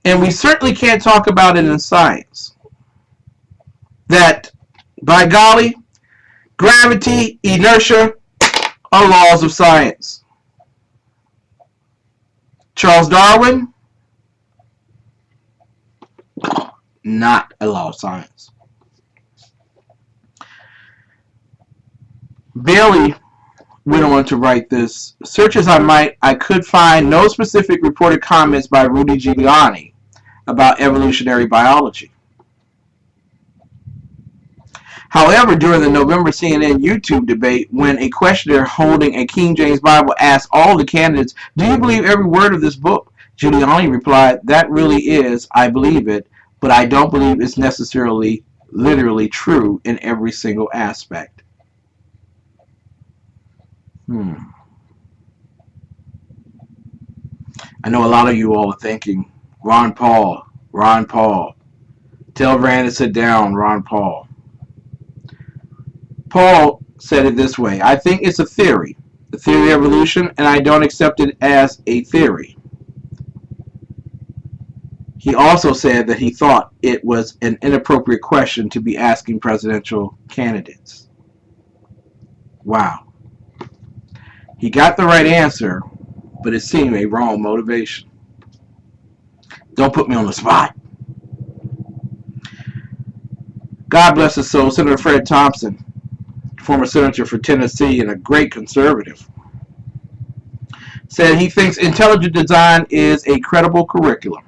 And we certainly can't talk about it in science. That, by golly, gravity, inertia are laws of science. Charles Darwin, not a law of science. Bailey went on to write this. Search as I might, I could find no specific reported comments by Rudy Giuliani about evolutionary biology. However, during the November CNN YouTube debate, when a questioner holding a King James Bible asked all the candidates, do you believe every word of this book? Giuliani replied, that really is, I believe it, but I don't believe it's necessarily literally true in every single aspect. I know a lot of you all are thinking, Ron Paul, tell Rand to sit down, Ron Paul. Paul said it this way, I think it's a theory of evolution, and I don't accept it as a theory. He also said that he thought it was an inappropriate question to be asking presidential candidates. Wow. He got the right answer, but it seemed a wrong motivation. Don't put me on the spot. God bless his soul, Senator Fred Thompson, former senator for Tennessee and a great conservative, said he thinks intelligent design is a credible curriculum.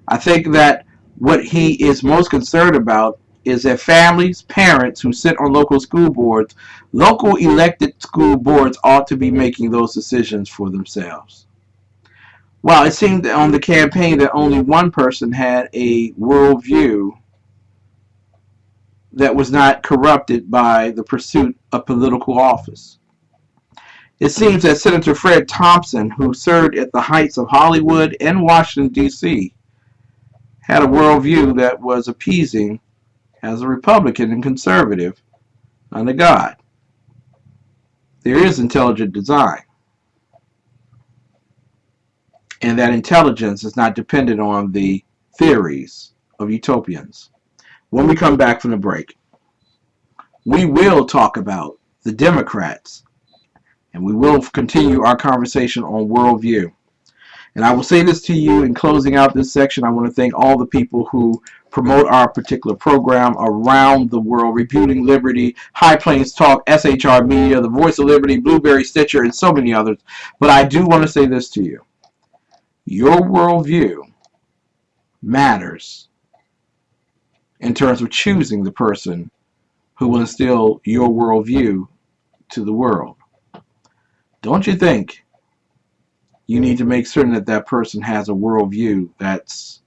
I think that what he is most concerned about is that families, parents who sit on local elected school boards ought to be making those decisions for themselves. Well, it seemed on the campaign that only one person had a worldview that was not corrupted by the pursuit of political office. It seems that Senator Fred Thompson, who served at the heights of Hollywood and Washington, D.C., had a worldview that was appeasing as a Republican and conservative under God. There is intelligent design, and that intelligence is not dependent on the theories of utopians. When we come back from the break, we will talk about the Democrats, and we will continue our conversation on worldview. And I will say this to you in closing out this section. I want to thank all the people who promote our particular program around the world: Reputing Liberty, High Plains Talk, SHR Media, The Voice of Liberty, Blueberry Stitcher, and so many others. But I do want to say this to you. Your worldview matters in terms of choosing the person who will instill your worldview to the world. Don't you think you need to make certain that that person has a worldview that's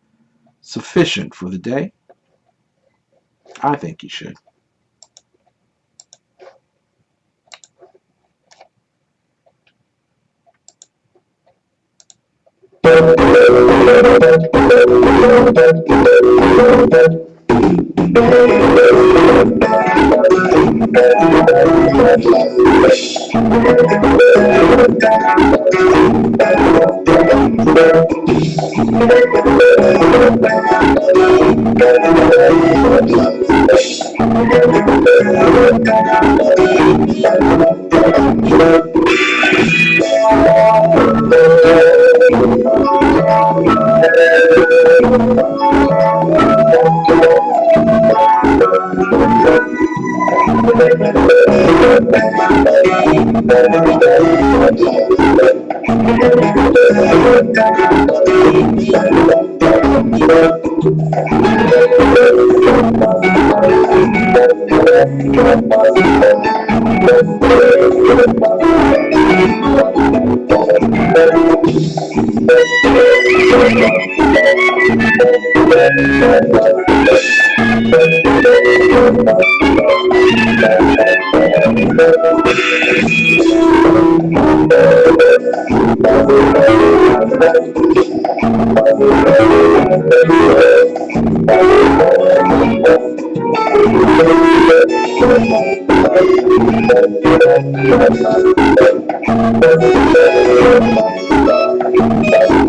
sufficient for the day? I think you should.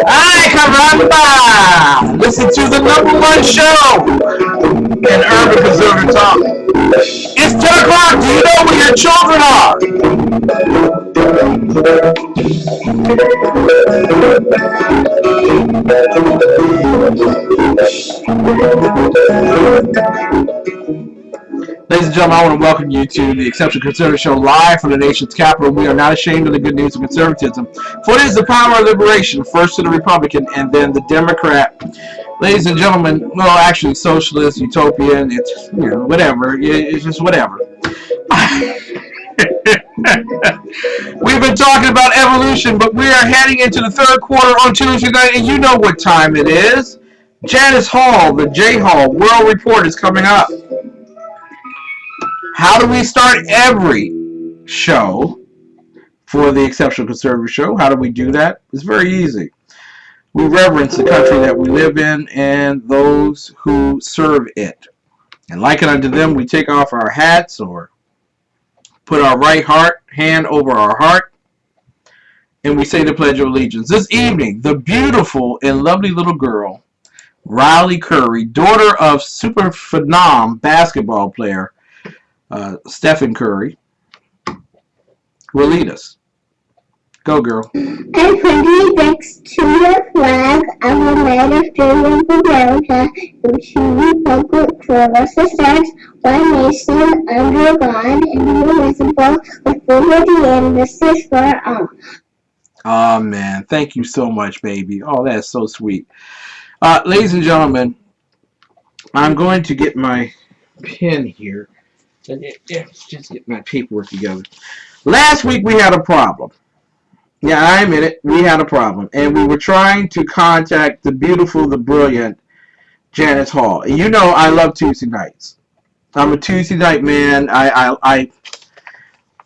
Ay, caramba! Listen to the #1 show in Urban Conservative Talk. It's 10 o'clock. Do you know where your children are? Ladies and gentlemen, I want to welcome you to the Exceptional Conservative Show live from the nation's capital. We are not ashamed of the good news of conservatism, for it is the power of liberation, first to the Republican and then the Democrat. Ladies and gentlemen, well, actually, socialist, utopian, it's, whatever. It's just whatever. We've been talking about evolution, but we are heading into the third quarter on Tuesday night, and you know what time it is. JANIS Hall, the J Hall World Report is coming up. How do we start every show for the Exceptional Conservative Show? How do we do that? It's very easy. We reverence the country that we live in and those who serve it. And like it unto them, we take off our hats or put our right hand over our heart, and we say the Pledge of Allegiance. This evening, the beautiful and lovely little girl, Riley Curry, daughter of super phenom basketball player Stephen Curry, will lead us. Go, girl. I put next to the flag of the United States of America, which the republic for us stands, one nation under God, indivisible, with liberty and justice for all. Oh man, thank you so much, baby. Oh, that's so sweet. Ladies and gentlemen, I'm going to get my pen here. Let's just get my paperwork together. Last week we had a problem. Yeah, I admit it. We had a problem, and we were trying to contact the beautiful, the brilliant Janice Hall. You know, I love Tuesday nights. I'm a Tuesday night man.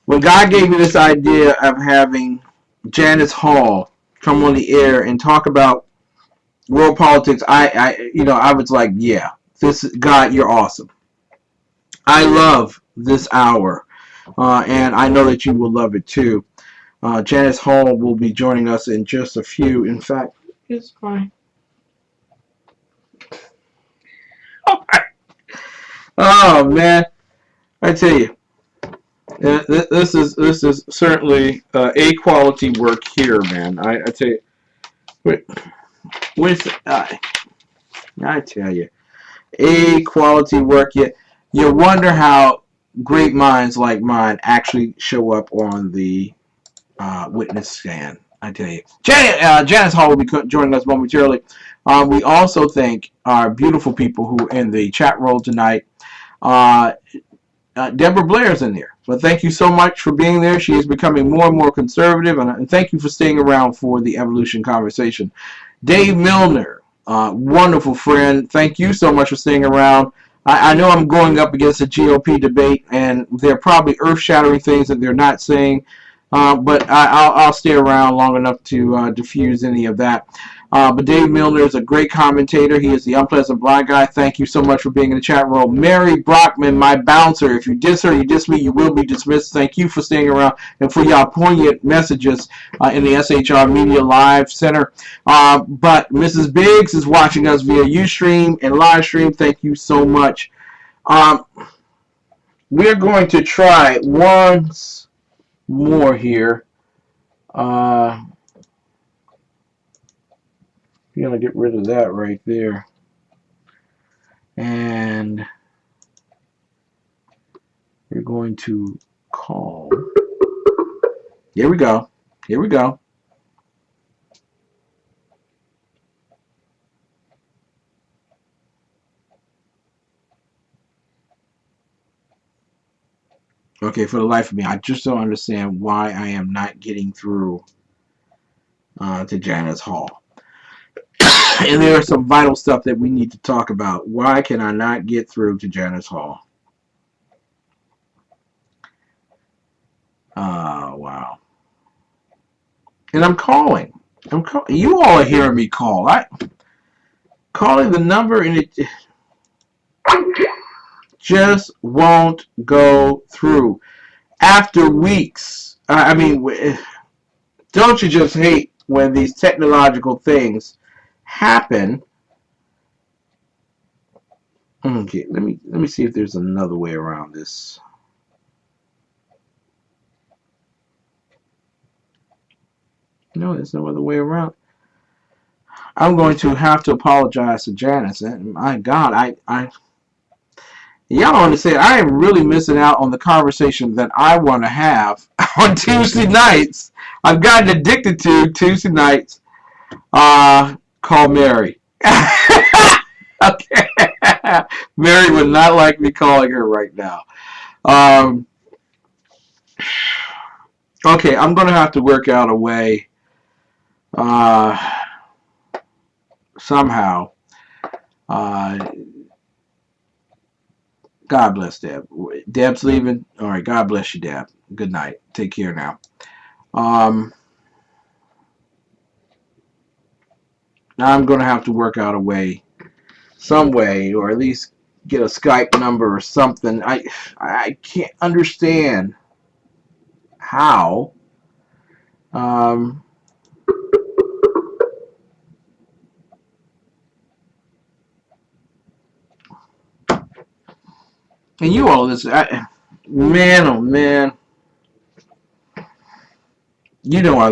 When God gave me this idea of having Janice Hall come on the air and talk about world politics, I was like, yeah, God, you're awesome. I love this hour, and I know that you will love it too. Janice Hall will be joining us in just a few. In fact, it's fine. Oh man, I tell you, this is certainly a quality work here, man. I tell you, with I tell you, a quality work. You wonder how great minds like mine actually show up on the witness stand. I tell you, Janice Hall will be joining us momentarily. We also thank our beautiful people who in the chat room tonight. Uh, Deborah Blair's in there. But thank you so much for being there. She is becoming more and more conservative, and thank you for staying around for the evolution conversation. Dave Milner, wonderful friend. Thank you so much for staying around. I know I'm going up against a GOP debate, and they're probably earth-shattering things that they're not saying, but I'll stay around long enough to diffuse any of that. But Dave Milner is a great commentator. He is the unpleasant blind guy. Thank you so much for being in the chat room. Mary Brockman, my bouncer. If you diss her, you diss me, you will be dismissed. Thank you for staying around and for your poignant messages in the SHR Media Live Center. But Mrs. Biggs is watching us via Ustream and live stream. Thank you so much. We're going to try once more here. We're going to get rid of that right there. And we're going to call. Here we go. Here we go. Okay, for the life of me, I just don't understand why I am not getting through to Janice Hall. And there is some vital stuff that we need to talk about. Why can I not get through to Janice Hall? Wow. And I'm calling. You all are hearing me call. Calling the number and it just won't go through. After weeks, don't you just hate when these technological things happen? Okay, let me see if there's another way around this. No, there's no other way around. I'm going to have to apologize to Janice. My God, y'all don't understand. I am really missing out on the conversation that I want to have on Tuesday nights. I've gotten addicted to Tuesday nights. Call Mary. Okay. Mary would not like me calling her right now. Okay, I'm going to have to work out a way somehow. God bless Deb. Deb's leaving. All right, God bless you, Deb. Good night. Take care now. Now I'm going to have to work out a way, some way, or at least get a Skype number or something. I can't understand how. And you all listen, man, oh man, you know I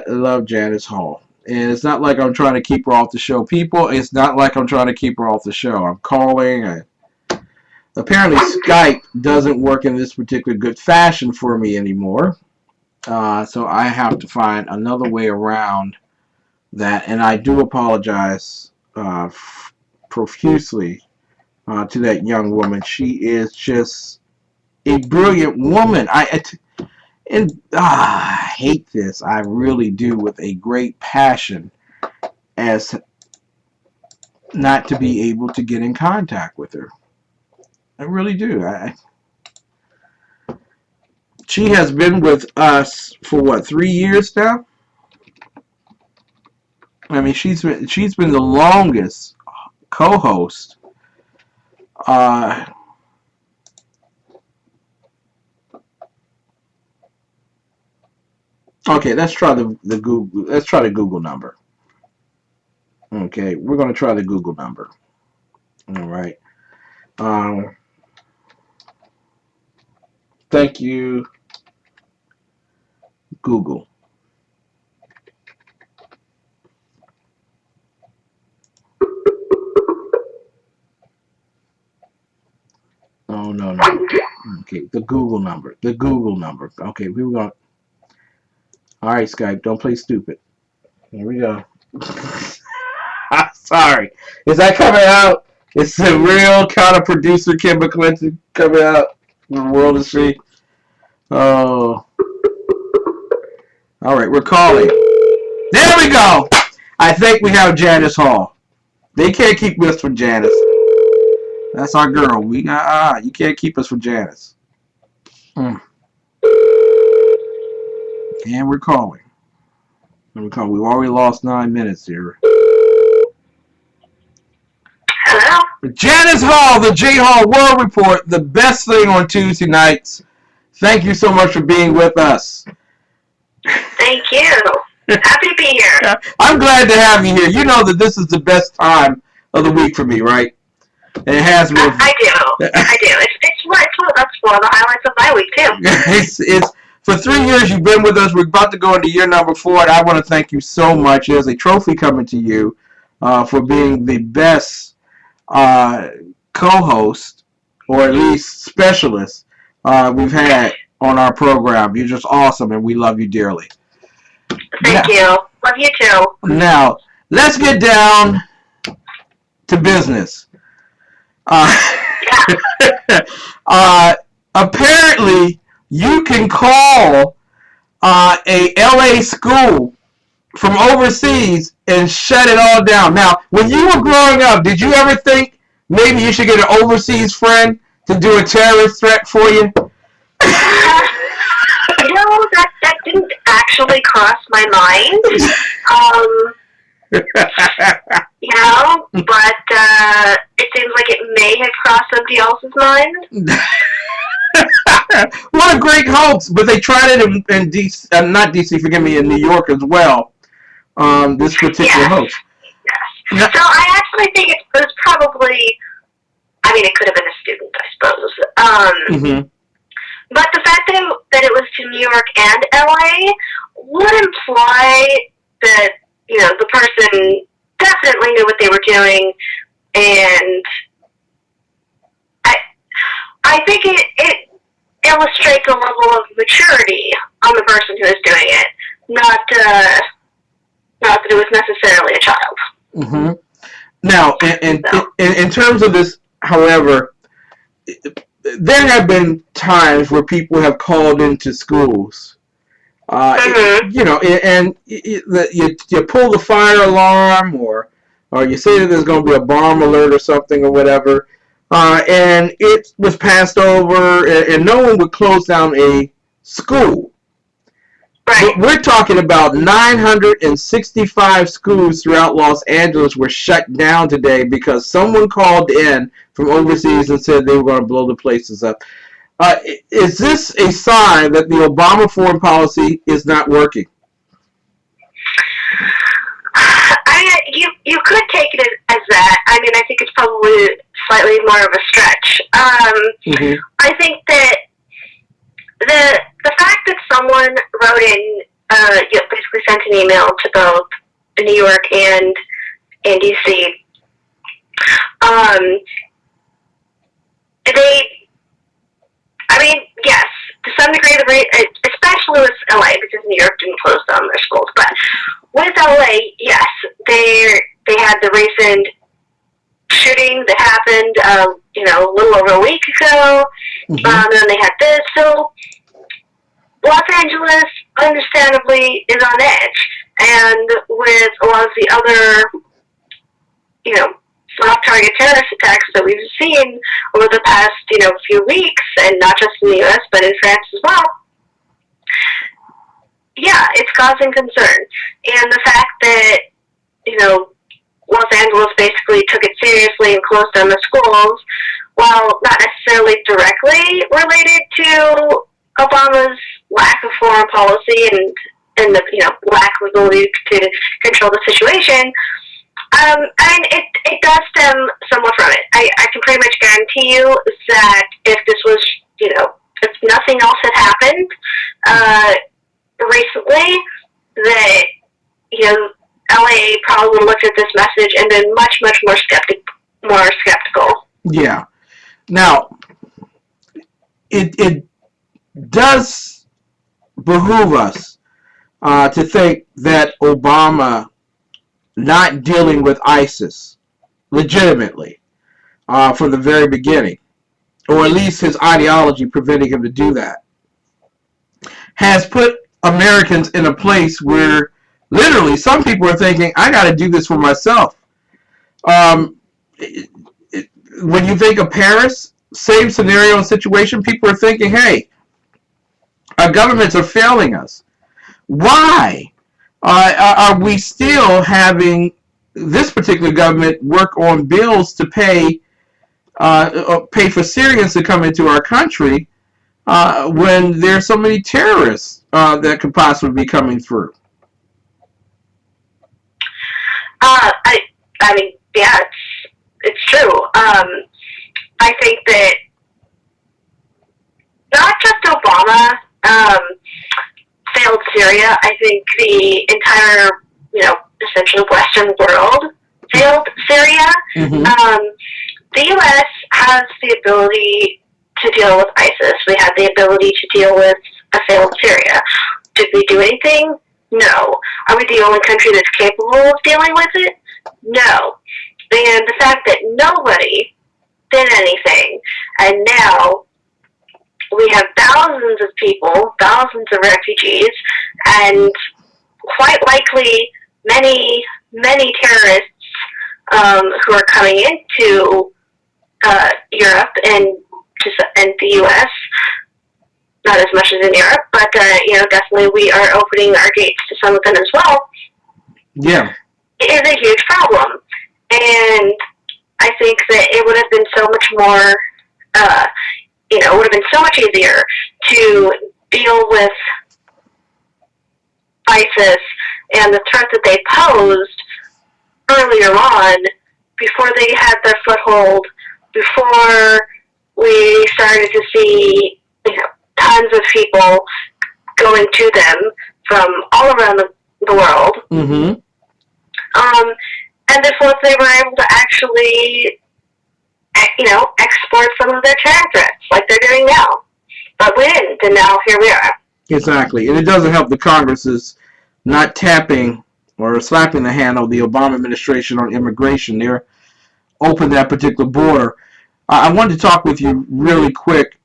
love Janice Hall. And it's not like I'm trying to keep her off the show. People, it's not like I'm trying to keep her off the show. I'm calling. Apparently Skype doesn't work in this particular good fashion for me anymore. So I have to find another way around that, and I do apologize profusely to that young woman. She is just a brilliant woman. I hate this. I really do, with a great passion, as not to be able to get in contact with her. I really do. She has been with us for what, 3 years now? I mean, she's been the longest co-host. Okay, let's try the Google. Let's try the Google number. Okay, we're gonna try the Google number. All right. Thank you, Google. Oh no no. Okay, the Google number. The Google number. Okay, we were going. All right, Skype. Don't play stupid. Here we go. Sorry. Is that coming out? It's the real kind of producer Kim McClinton coming out for the world to see. Oh. All right, we're calling. There we go. I think we have Janice Hall. They can't keep us from Janice. That's our girl. You can't keep us from Janice. And we're calling. We've already lost 9 minutes here. Hello? Janice Hall, the J Hall World Report, the best thing on Tuesday nights. Thank you so much for being with us. Thank you. Happy to be here. I'm glad to have you here. You know that this is the best time of the week for me, right? And it has been. I do. That's one of the highlights of my week, too. It's for 3 years you've been with us. We're about to go into year number 4, and I want to thank you so much. There's a trophy coming to you for being the best co-host, or at least specialist, we've had on our program. You're just awesome, and we love you dearly. Thank you. Love you too. Now, let's get down to business. Apparently, you can call a LA school from overseas and shut it all down. Now, when you were growing up, did you ever think maybe you should get an overseas friend to do a terrorist threat for you? That didn't actually cross my mind. But it seems like it may have crossed somebody else's mind. What a great hoax! But they tried it in DC, not DC, forgive me, in New York as well. This particular hoax. Yes. So I actually think it was probably, it could have been a student, I suppose. But the fact that it was to New York and LA would imply that, the person definitely knew what they were doing, and I think it illustrates a level of maturity on the person who is doing it, not that it was necessarily a child. Now, in terms of this, however, there have been times where people have called into schools, and you pull the fire alarm, or you say that there's going to be a bomb alert or something or whatever, and it was passed over, and no one would close down a school. Right. But we're talking about 965 schools throughout Los Angeles were shut down today because someone called in from overseas and said they were going to blow the places up. Is this a sign that the Obama foreign policy is not working? You could take it as that. I think it's probably slightly more of a stretch. I think that the fact that someone wrote in, basically sent an email to both New York and DC, yes, to some degree, especially with LA because New York didn't close down their schools. But with LA, yes, they had the recent shooting that happened, a little over a week ago. Mm-hmm. And then they had this. So Los Angeles, understandably, is on edge. And with a lot of the other, soft target terrorist attacks that we've seen over the past, few weeks, and not just in the U.S., but in France as well, yeah, it's causing concern. And the fact that, Los Angeles basically took it seriously and closed down the schools, while not necessarily directly related to Obama's lack of foreign policy and the lack of ability to control the situation, it does stem somewhat from it. I can pretty much guarantee you that if this was, if nothing else had happened recently, that, LA probably would have looked at this message and been much, much more skeptical. Yeah. Now, it does behoove us to think that Obama not dealing with ISIS legitimately from the very beginning, or at least his ideology preventing him to do that, has put Americans in a place where literally some people are thinking, I got to do this for myself. When you think of Paris, same scenario and situation, people are thinking, hey, our governments are failing us. Why are we still having this particular government work on bills to pay for Syrians to come into our country when there's so many terrorists that could possibly be coming through? I mean, yeah, it's true. I think that not just Obama failed Syria. I think the entire, essentially Western world failed Syria. Mm-hmm. The U.S. has the ability to deal with ISIS. We have the ability to deal with a failed Syria. Did we do anything? No. Are we the only country that's capable of dealing with it? No. And the fact that nobody did anything, and now we have thousands of people, thousands of refugees, and quite likely many, many terrorists who are coming into Europe and the U.S., not as much as in Europe, but, definitely we are opening our gates to some of them as well. Yeah. It is a huge problem. And I think that it would have been so much more, it would have been so much easier to deal with ISIS and the threat that they posed earlier on, before they had their foothold, before we started to see, tons of people going to them from all around the world. Mm-hmm. And before they were able to actually, export some of their terror threats like they're doing now. But we didn't, and now here we are. Exactly. And it doesn't help the Congress is not tapping or slapping the hand of the Obama administration on immigration. They're open that particular border. I wanted to talk with you really quick.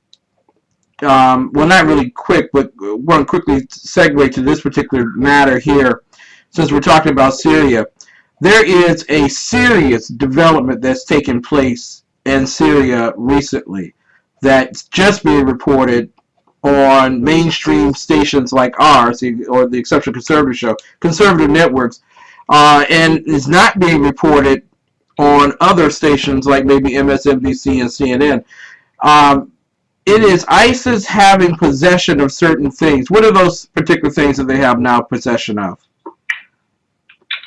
Well, not really quick, but want to quickly segue to this particular matter here, since we're talking about Syria. There is a serious development that's taken place in Syria recently that's just being reported on mainstream stations like ours, or the Exceptional Conservative Show, conservative networks, and is not being reported on other stations like maybe MSNBC and CNN. It is ISIS having possession of certain things. What are those particular things that they have now possession of?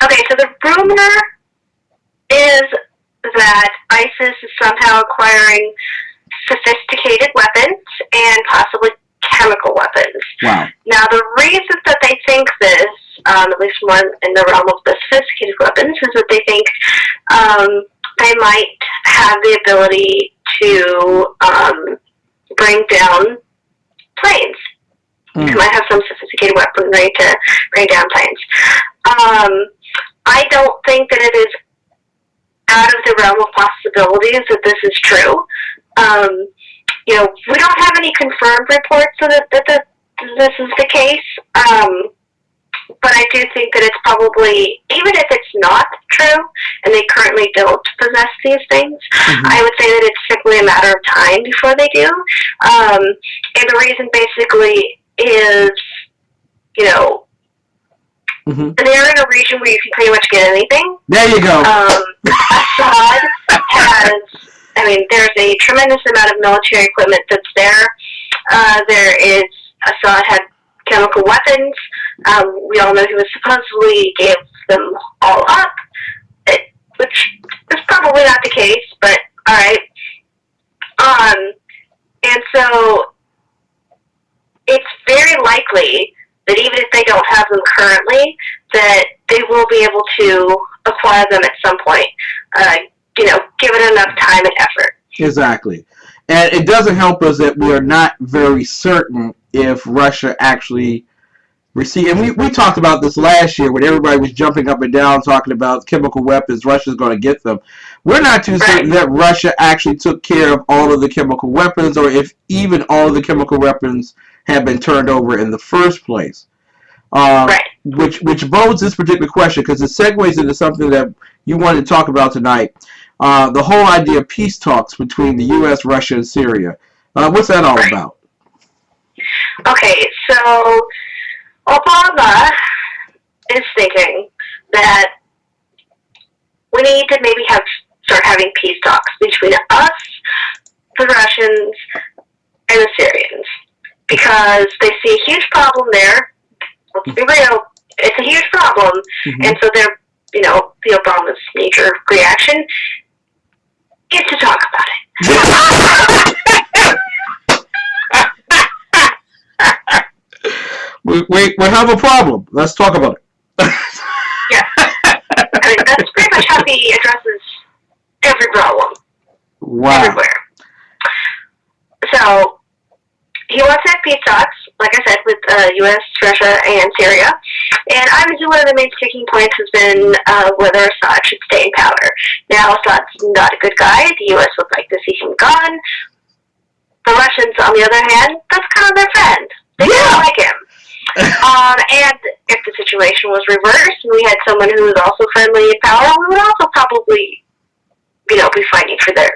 Okay, so the rumor is that ISIS is somehow acquiring sophisticated weapons and possibly chemical weapons. Wow. Now, the reason that they think this, at least more in the realm of the sophisticated weapons, is that they think they might have the ability to bring down planes. You might have some sophisticated weaponry to bring down planes. I don't think that it is out of the realm of possibilities that this is true. We don't have any confirmed reports that this is the case. But I do think that it's probably, even if it's not true, and they currently don't possess these things, I would say that it's simply a matter of time before they do. And the reason basically is, they're in a region where you can pretty much get anything. There you go. ASSAD there's a tremendous amount of military equipment that's there. ASSAD had chemical weapons. We all know he was supposedly gave them all up, which is probably not the case, but alright. And so it's very likely that even if they don't have them currently, that they will be able to acquire them at some point, give it enough time and effort. Exactly. And it doesn't help us that we are not very certain if Russia actually received, and we talked about this last year when everybody was jumping up and down talking about chemical weapons, Russia's going to get them. We're not too certain that Russia actually took care of all of the chemical weapons, or if even all of the chemical weapons have been turned over in the first place. Which bodes this particular question, because it segues into something that you wanted to talk about tonight. The whole idea of peace talks between the U.S., Russia, and Syria. What's that all about? Okay, so Obama is thinking that we need to maybe start having peace talks between us, the Russians, and the Syrians, because they see a huge problem there. Let's be real, it's a huge problem, and so they're, the Obama's knee-jerk reaction is to talk about it. We have a problem. Let's talk about it. Yeah. That's pretty much how he addresses every problem. Wow. Everywhere. So, he wants to have peace talks, like I said, with U.S., Russia, and Syria. And obviously one of the main sticking points has been whether Assad should stay in power. Now, Assad's not a good guy. The U.S. would like to see him gone. The Russians, on the other hand, that's kind of their friend. They don't like him. And if the situation was reversed and we had someone who was also friendly in power, we would also probably, be fighting for them.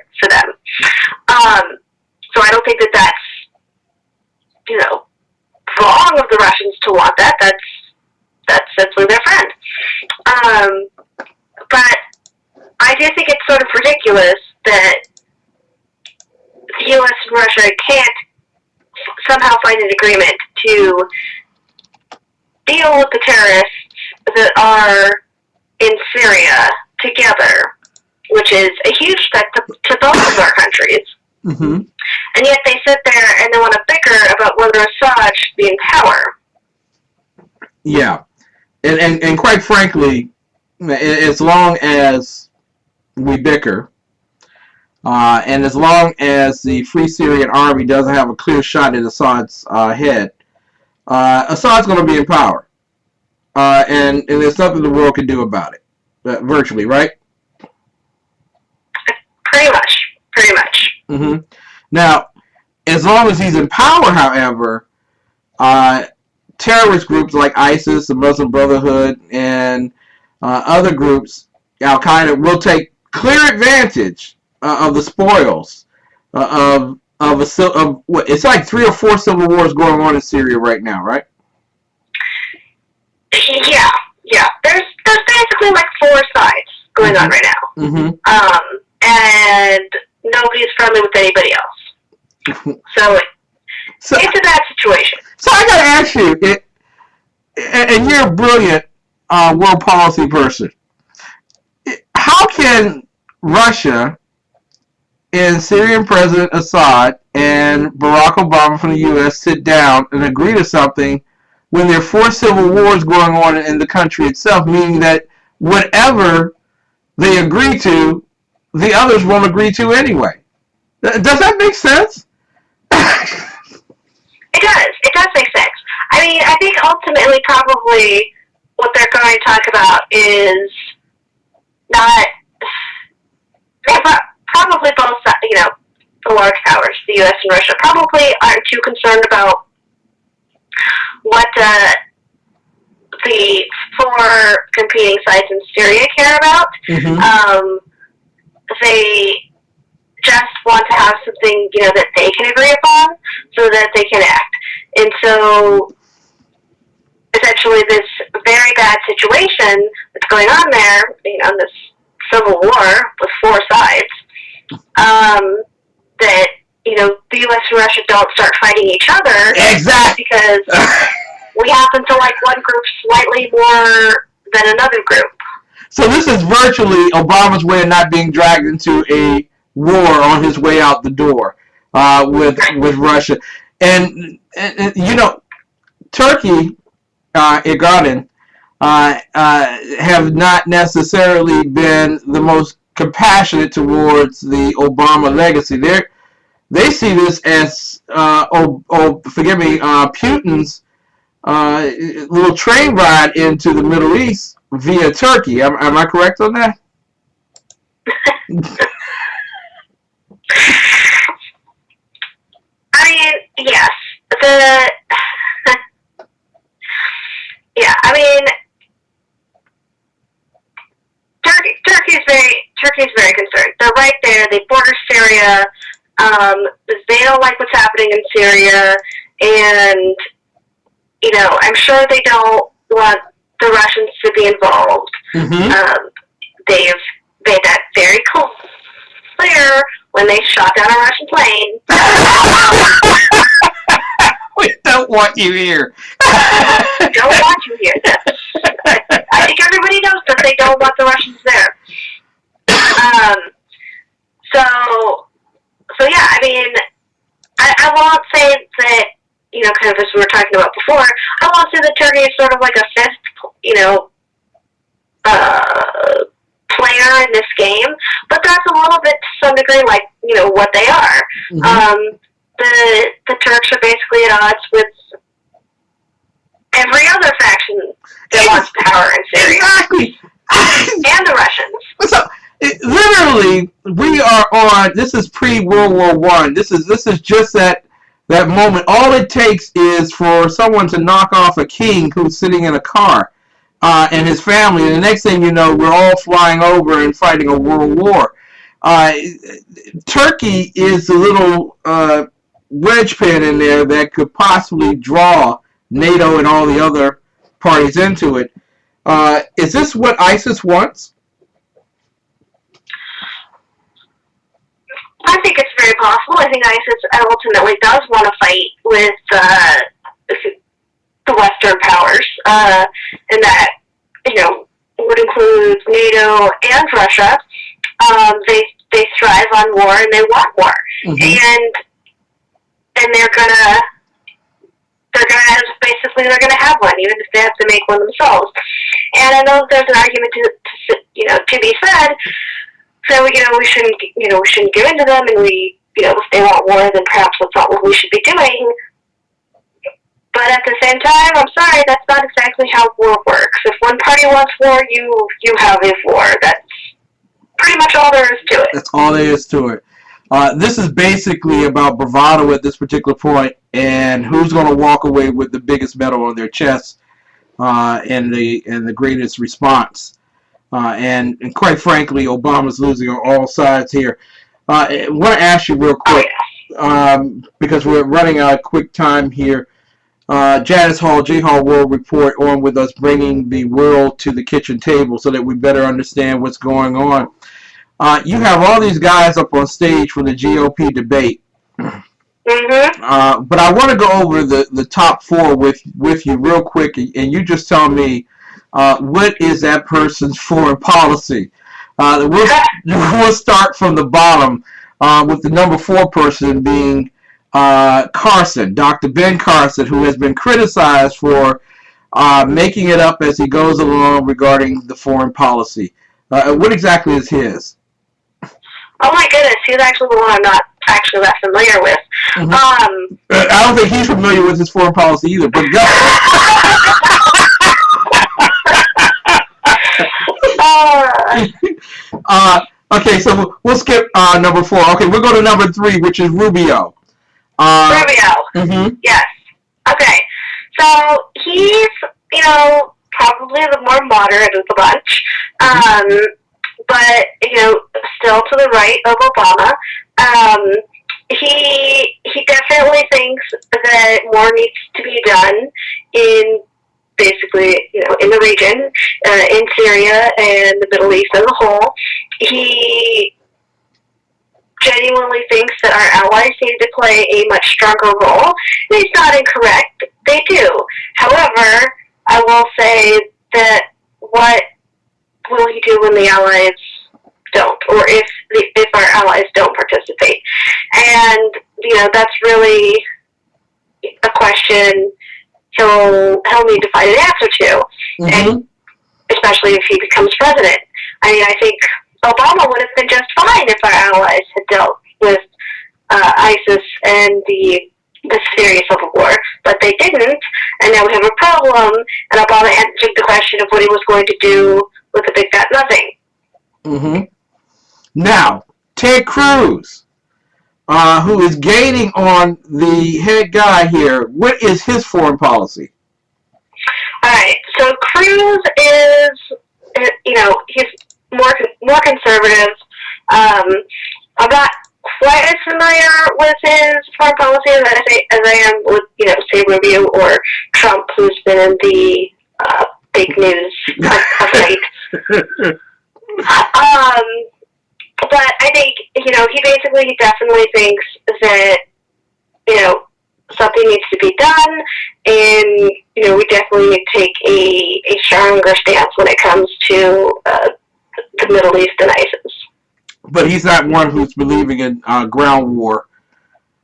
So I don't think that that's, wrong of the Russians to want that. That's simply their friend. But I do think it's sort of ridiculous that the U.S. and Russia can't somehow find an agreement to deal with the terrorists that are in Syria together, which is a huge threat to both of our countries. And yet they sit there and they want to bicker about whether Assad should be in power. Yeah. And quite frankly, as long as we bicker, and as long as the Free Syrian Army doesn't have a clear shot at Assad's head, Assad's going to be in power. And there's nothing the world can do about it. Virtually, right? Pretty much. Now, as long as he's in power, however, terrorist groups like ISIS, the Muslim Brotherhood, and other groups, Al-Qaeda, will take clear advantage of the spoils of what it's like 3 or 4 civil wars going on in Syria right now, right? Yeah. There's basically like 4 sides going on right now. And nobody's friendly with anybody else. So it's a bad situation. So I gotta ask you, and you're a brilliant world policy person, how can Russia and Syrian President Assad and Barack Obama from the U.S. sit down and agree to something when there are 4 civil wars going on in the country itself, meaning that whatever they agree to, the others won't agree to anyway? Does that make sense? It does make sense. ultimately probably what they're going to talk about is not probably both, the large powers, the U.S. and Russia, probably aren't too concerned about what the four competing sides in Syria care about. Mm-hmm. They just want to have something, that they can agree upon so that they can act. And so, essentially, this very bad situation that's going on there, this civil war with four sides, that, the U.S. and Russia don't start fighting each other. Exactly. Because we happen to like one group slightly more than another group. So this is virtually Obama's way of not being dragged into a war on his way out the door with Russia. And Turkey, Erdogan, have not necessarily been the most compassionate towards the Obama legacy. They see this as, Putin's little train ride into the Middle East via Turkey. Am I correct on that? I mean, yes. Turkey's very concerned. They're right there. They border Syria. They don't like what's happening in Syria, and I'm sure they don't want the Russians to be involved. Mm-hmm. They've made that very clear when they shot down a Russian plane. We don't want you here. Don't want you here. I think everybody knows that they don't want the Russians there. So yeah, I mean, I won't say that, kind of as we were talking about before, I won't say that Turkey is sort of like a fifth, player in this game, but that's a little bit, to some degree, like, what they are. Mm-hmm. The Turks are basically at odds with every other faction that wants power in Syria. Exactly. And the Russians. So, literally, we are on. This is pre-World War I. This is just that moment. All it takes is for someone to knock off a king who's sitting in a car, and his family, and the next thing you know, we're all flying over and fighting a world war. Turkey is a little wedge pin in there that could possibly draw NATO and all the other parties into it. Is this what ISIS wants? I think it's very possible. I think ISIS ultimately does want to fight with the Western powers, and that, would include NATO and Russia. They thrive on war and they want war, mm-hmm. and they're gonna have one, even if they have to make one themselves. And I know there's an argument to be said. So we shouldn't give in to them, and if they want war, then perhaps that's not what we should be doing. But at the same time, I'm sorry, that's not exactly how war works. If one party wants war, you have a war. That's pretty much all there is to it. That's all there is to it. This is basically about bravado at this particular point, and who's going to walk away with the biggest medal on their chest, and the greatest response. And quite frankly, Obama's losing on all sides here. I want to ask you real quick, because we're running out of quick time here. Janice Hall, J. Hall World Report, on with us, bringing the world to the kitchen table so that we better understand what's going on. You have all these guys up on stage for the GOP debate. Mm-hmm. But I want to go over the top four with you real quick, and you just tell me what is that person's foreign policy. We'll start from the bottom with the number 4 person being Carson, Dr. Ben Carson, who has been criticized for making it up as he goes along regarding the foreign policy. What exactly is his? Oh my goodness, he's actually the one I'm not actually that familiar with. Mm-hmm. I don't think he's familiar with his foreign policy either, but go. Okay, so we'll skip number 4. Okay, we'll go to number 3, which is Rubio. Rubio. Mm-hmm. Yes. Okay. So he's, probably the more moderate of the bunch. But, still to the right of Obama. He definitely thinks that more needs to be done in basically, in the region, in Syria and the Middle East as a whole. He genuinely thinks that our allies need to play a much stronger role. And he's not incorrect. They do. However, I will say that what will he do when the allies don't, or if our allies don't participate? And, that's really a question he'll need to find an answer to, and especially if he becomes president. I mean, I think Obama would have been just fine if our allies had dealt with ISIS and the Syria civil war, but they didn't, and now we have a problem, and Obama answered the question of what he was going to do with the big fat nothing. Mm-hmm. Now, Ted Cruz, who is gaining on the head guy here, what is his foreign policy? All right, so Cruz is, he's more conservative. I'm not quite as familiar with his foreign policy as I am with, say, Rubio or Trump, who's been in the fake news of late. But I think, he definitely thinks that, something needs to be done, and, we definitely need to take a stronger stance when it comes to the Middle East and ISIS. But he's not one who's believing in ground war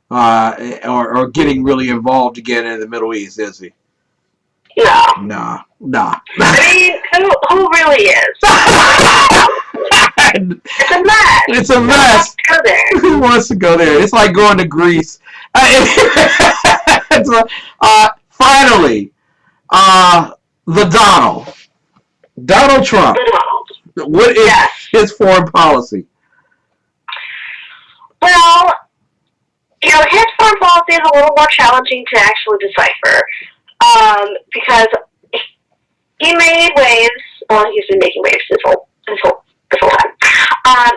or getting really involved again in the Middle East, is he? No. Nah. I mean, who really is? It's a mess. It's a mess. Go there. Who wants to go there? It's like going to Greece. Finally, Donald Trump. What is his foreign policy? Well, his foreign policy is a little more challenging to actually decipher, because he made waves. Well, he's been making waves this whole time.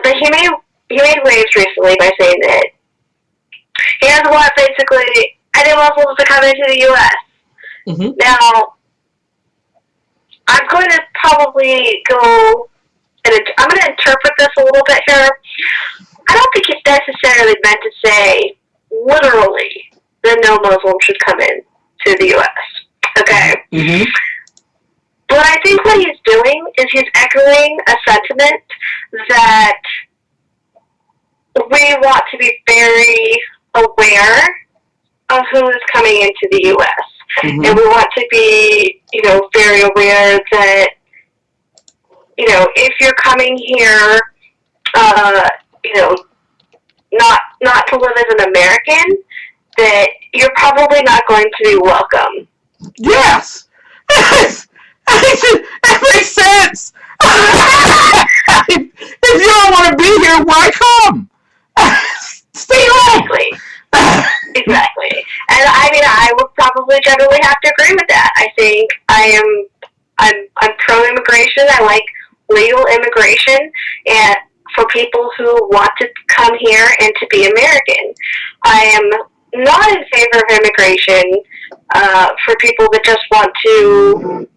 But he made waves recently by saying that he doesn't want basically any Muslims to come into the U.S. Mm-hmm. Now, I'm going to probably go, and I'm going to interpret this a little bit here. I don't think it's necessarily meant to say literally that no Muslim should come in to the U.S. Okay? Mm-hmm. But I think what he's doing is he's echoing a sentiment that we want to be very aware of who is coming into the U.S. Mm-hmm. And we want to be, very aware that, if you're coming here, not to live as an American, that you're probably not going to be welcome. Yes! That makes sense! If you don't want to be here, why come? Stay home! Exactly. And I would probably generally have to agree with that. I think I'm pro-immigration. I like legal immigration, and for people who want to come here and to be American. I am not in favor of immigration for people that just want to,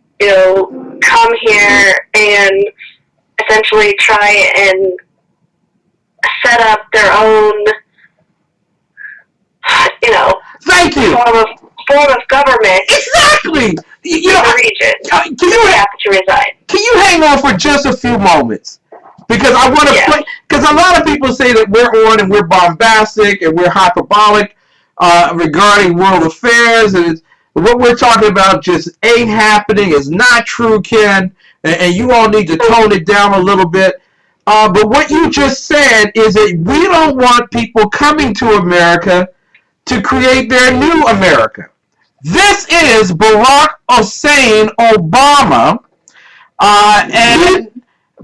come here and essentially try and set up their own, Thank you. form of government. Exactly. In the region. Can you hang on for just a few moments? Because I want to play. Because a lot of people say that we're on and we're bombastic and we're hyperbolic regarding world affairs, and what we're talking about just ain't happening. It's not true, Ken, and you all need to tone it down a little bit. But what you just said is that we don't want people coming to America to create their new America. This is Barack Hussein Obama, and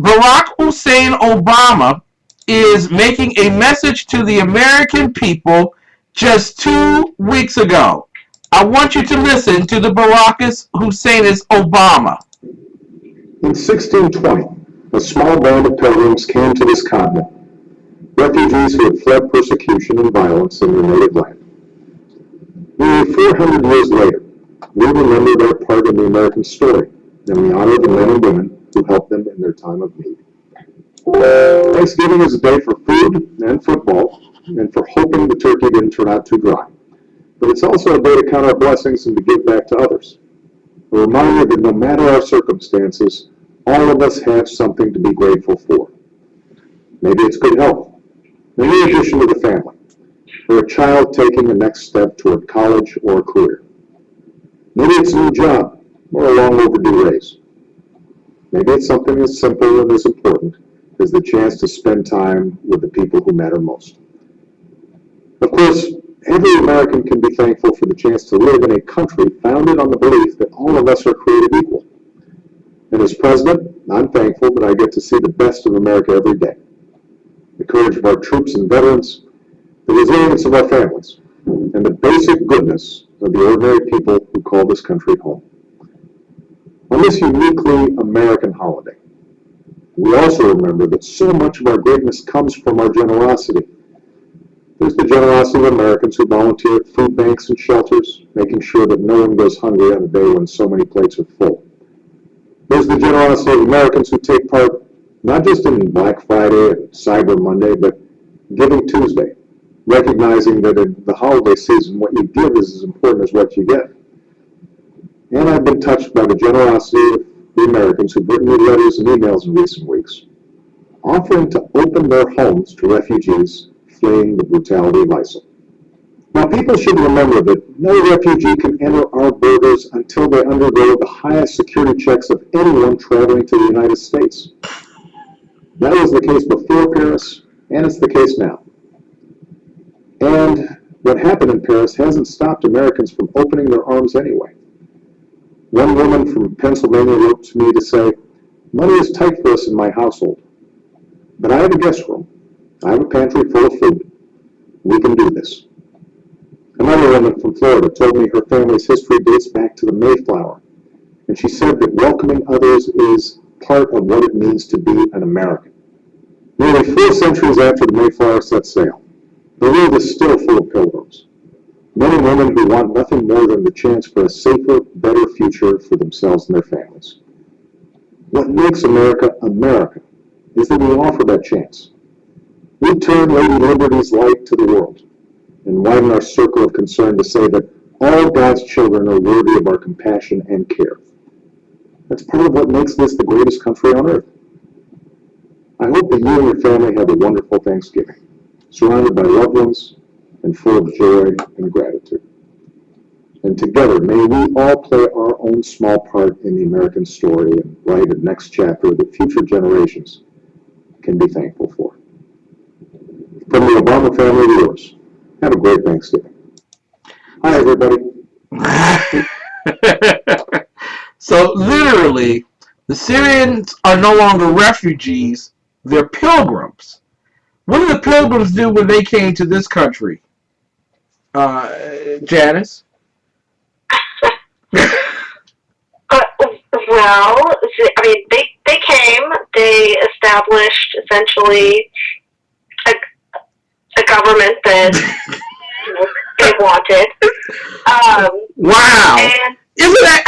Barack Hussein Obama is making a message to the American people just 2 weeks ago. I want you to listen to the Barack Hussein Obama. In 1620, a small band of pilgrims came to this continent, refugees who had fled persecution and violence in their native land. Nearly 400 years later, we remember their part in the American story, and we honor the men and women who helped them in their time of need. Thanksgiving is a day for food and football, and for hoping the turkey didn't turn out too dry. But it's also a day to count our blessings and to give back to others. A reminder that no matter our circumstances, all of us have something to be grateful for. Maybe it's good health, maybe an addition to the family, or a child taking the next step toward college or a career. Maybe it's a new job or a long overdue raise. Maybe it's something as simple and as important as the chance to spend time with the people who matter most. Of course, every American can be thankful for the chance to live in a country founded on the belief that all of us are created equal. And as president, I'm thankful that I get to see the best of America every day. The courage of our troops and veterans, the resilience of our families, and the basic goodness of the ordinary people who call this country home. On this uniquely American holiday, we also remember that so much of our greatness comes from our generosity. There's the generosity of Americans who volunteer at food banks and shelters, making sure that no one goes hungry on a day when so many plates are full. There's the generosity of Americans who take part not just in Black Friday and Cyber Monday, but Giving Tuesday, recognizing that in the holiday season, what you give is as important as what you get. And I've been touched by the generosity of the Americans who've written me letters and emails in recent weeks, offering to open their homes to refugees fleeing the brutality of ISIL. Now, people should remember that no refugee can enter our borders until they undergo the highest security checks of anyone traveling to the United States. That was the case before Paris, and it's the case now. And what happened in Paris hasn't stopped Americans from opening their arms anyway. One woman from Pennsylvania wrote to me to say, "Money is tight for us in my household, but I have a guest room. I have a pantry full of food. We can do this." Another woman from Florida told me her family's history dates back to the Mayflower, and she said that welcoming others is part of what it means to be an American. Nearly 4 centuries after the Mayflower set sail, the world is still full of pilgrims, men and women who want nothing more than the chance for a safer, better future for themselves and their families. What makes America America is that we offer that chance. We turn Lady Liberty's light to the world and widen our circle of concern to say that all God's children are worthy of our compassion and care. That's part of what makes this the greatest country on earth. I hope that you and your family have a wonderful Thanksgiving, surrounded by loved ones and full of joy and gratitude. And together, may we all play our own small part in the American story and write a next chapter that future generations can be thankful for. From the Obama family to yours, have a great Thanksgiving. Hi, everybody. So literally, the Syrians are no longer refugees, they're pilgrims. What did the pilgrims do when they came to this country? Janice? Well, I mean, they came, they established essentially a government that they wanted. Wow. And Isn't that?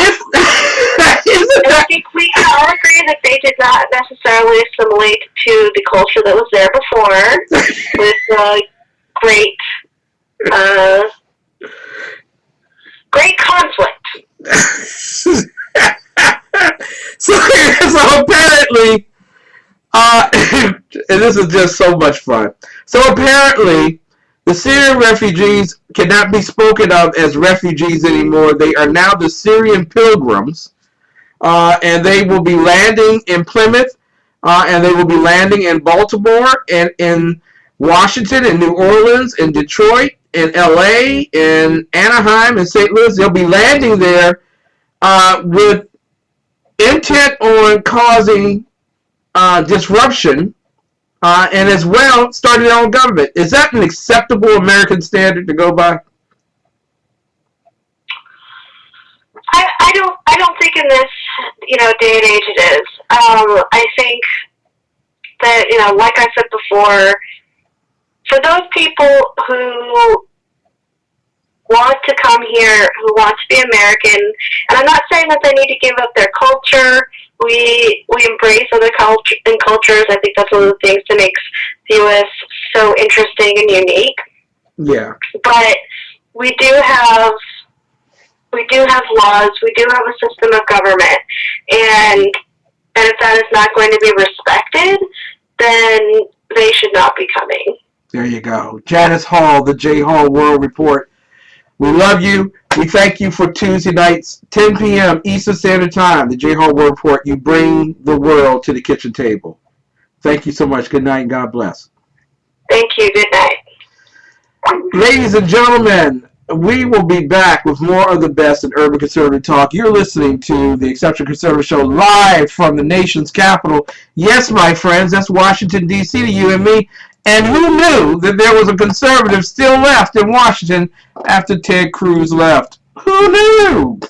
I think we can all agree that they did not necessarily assimilate to the culture that was there before, with great conflict. So apparently, and this is just so much fun. So apparently, the Syrian refugees cannot be spoken of as refugees anymore. They are now the Syrian pilgrims, and they will be landing in Plymouth, and they will be landing in Baltimore, and in Washington, and New Orleans, and Detroit, and LA, and Anaheim, and St. Louis. They'll be landing there with intent on causing disruption, and as well starting their own government. Is that an acceptable American standard to go by? I don't think in this, day and age it is. I think that, like I said before, for those people who want to come here, who want to be American, and I'm not saying that they need to give up their culture. We embrace other cultures. I think that's one of the things that makes the U.S. so interesting and unique. Yeah. But we do have laws. We do have a system of government, and if that is not going to be respected, then they should not be coming. There you go. Janice Hall, the J. Hall World Report. We love you. We thank you for Tuesday nights, 10 p.m. Eastern Standard Time. The J. Hall World Report. You bring the world to the kitchen table. Thank you so much. Good night and God bless. Thank you. Good night. Ladies and gentlemen, we will be back with more of the best in urban conservative talk. You're listening to the Exceptional Conservative Show live from the nation's capital. Yes, my friends, that's Washington, D.C. to you and me. And who knew that there was a conservative still left in Washington after Ted Cruz left? Who knew?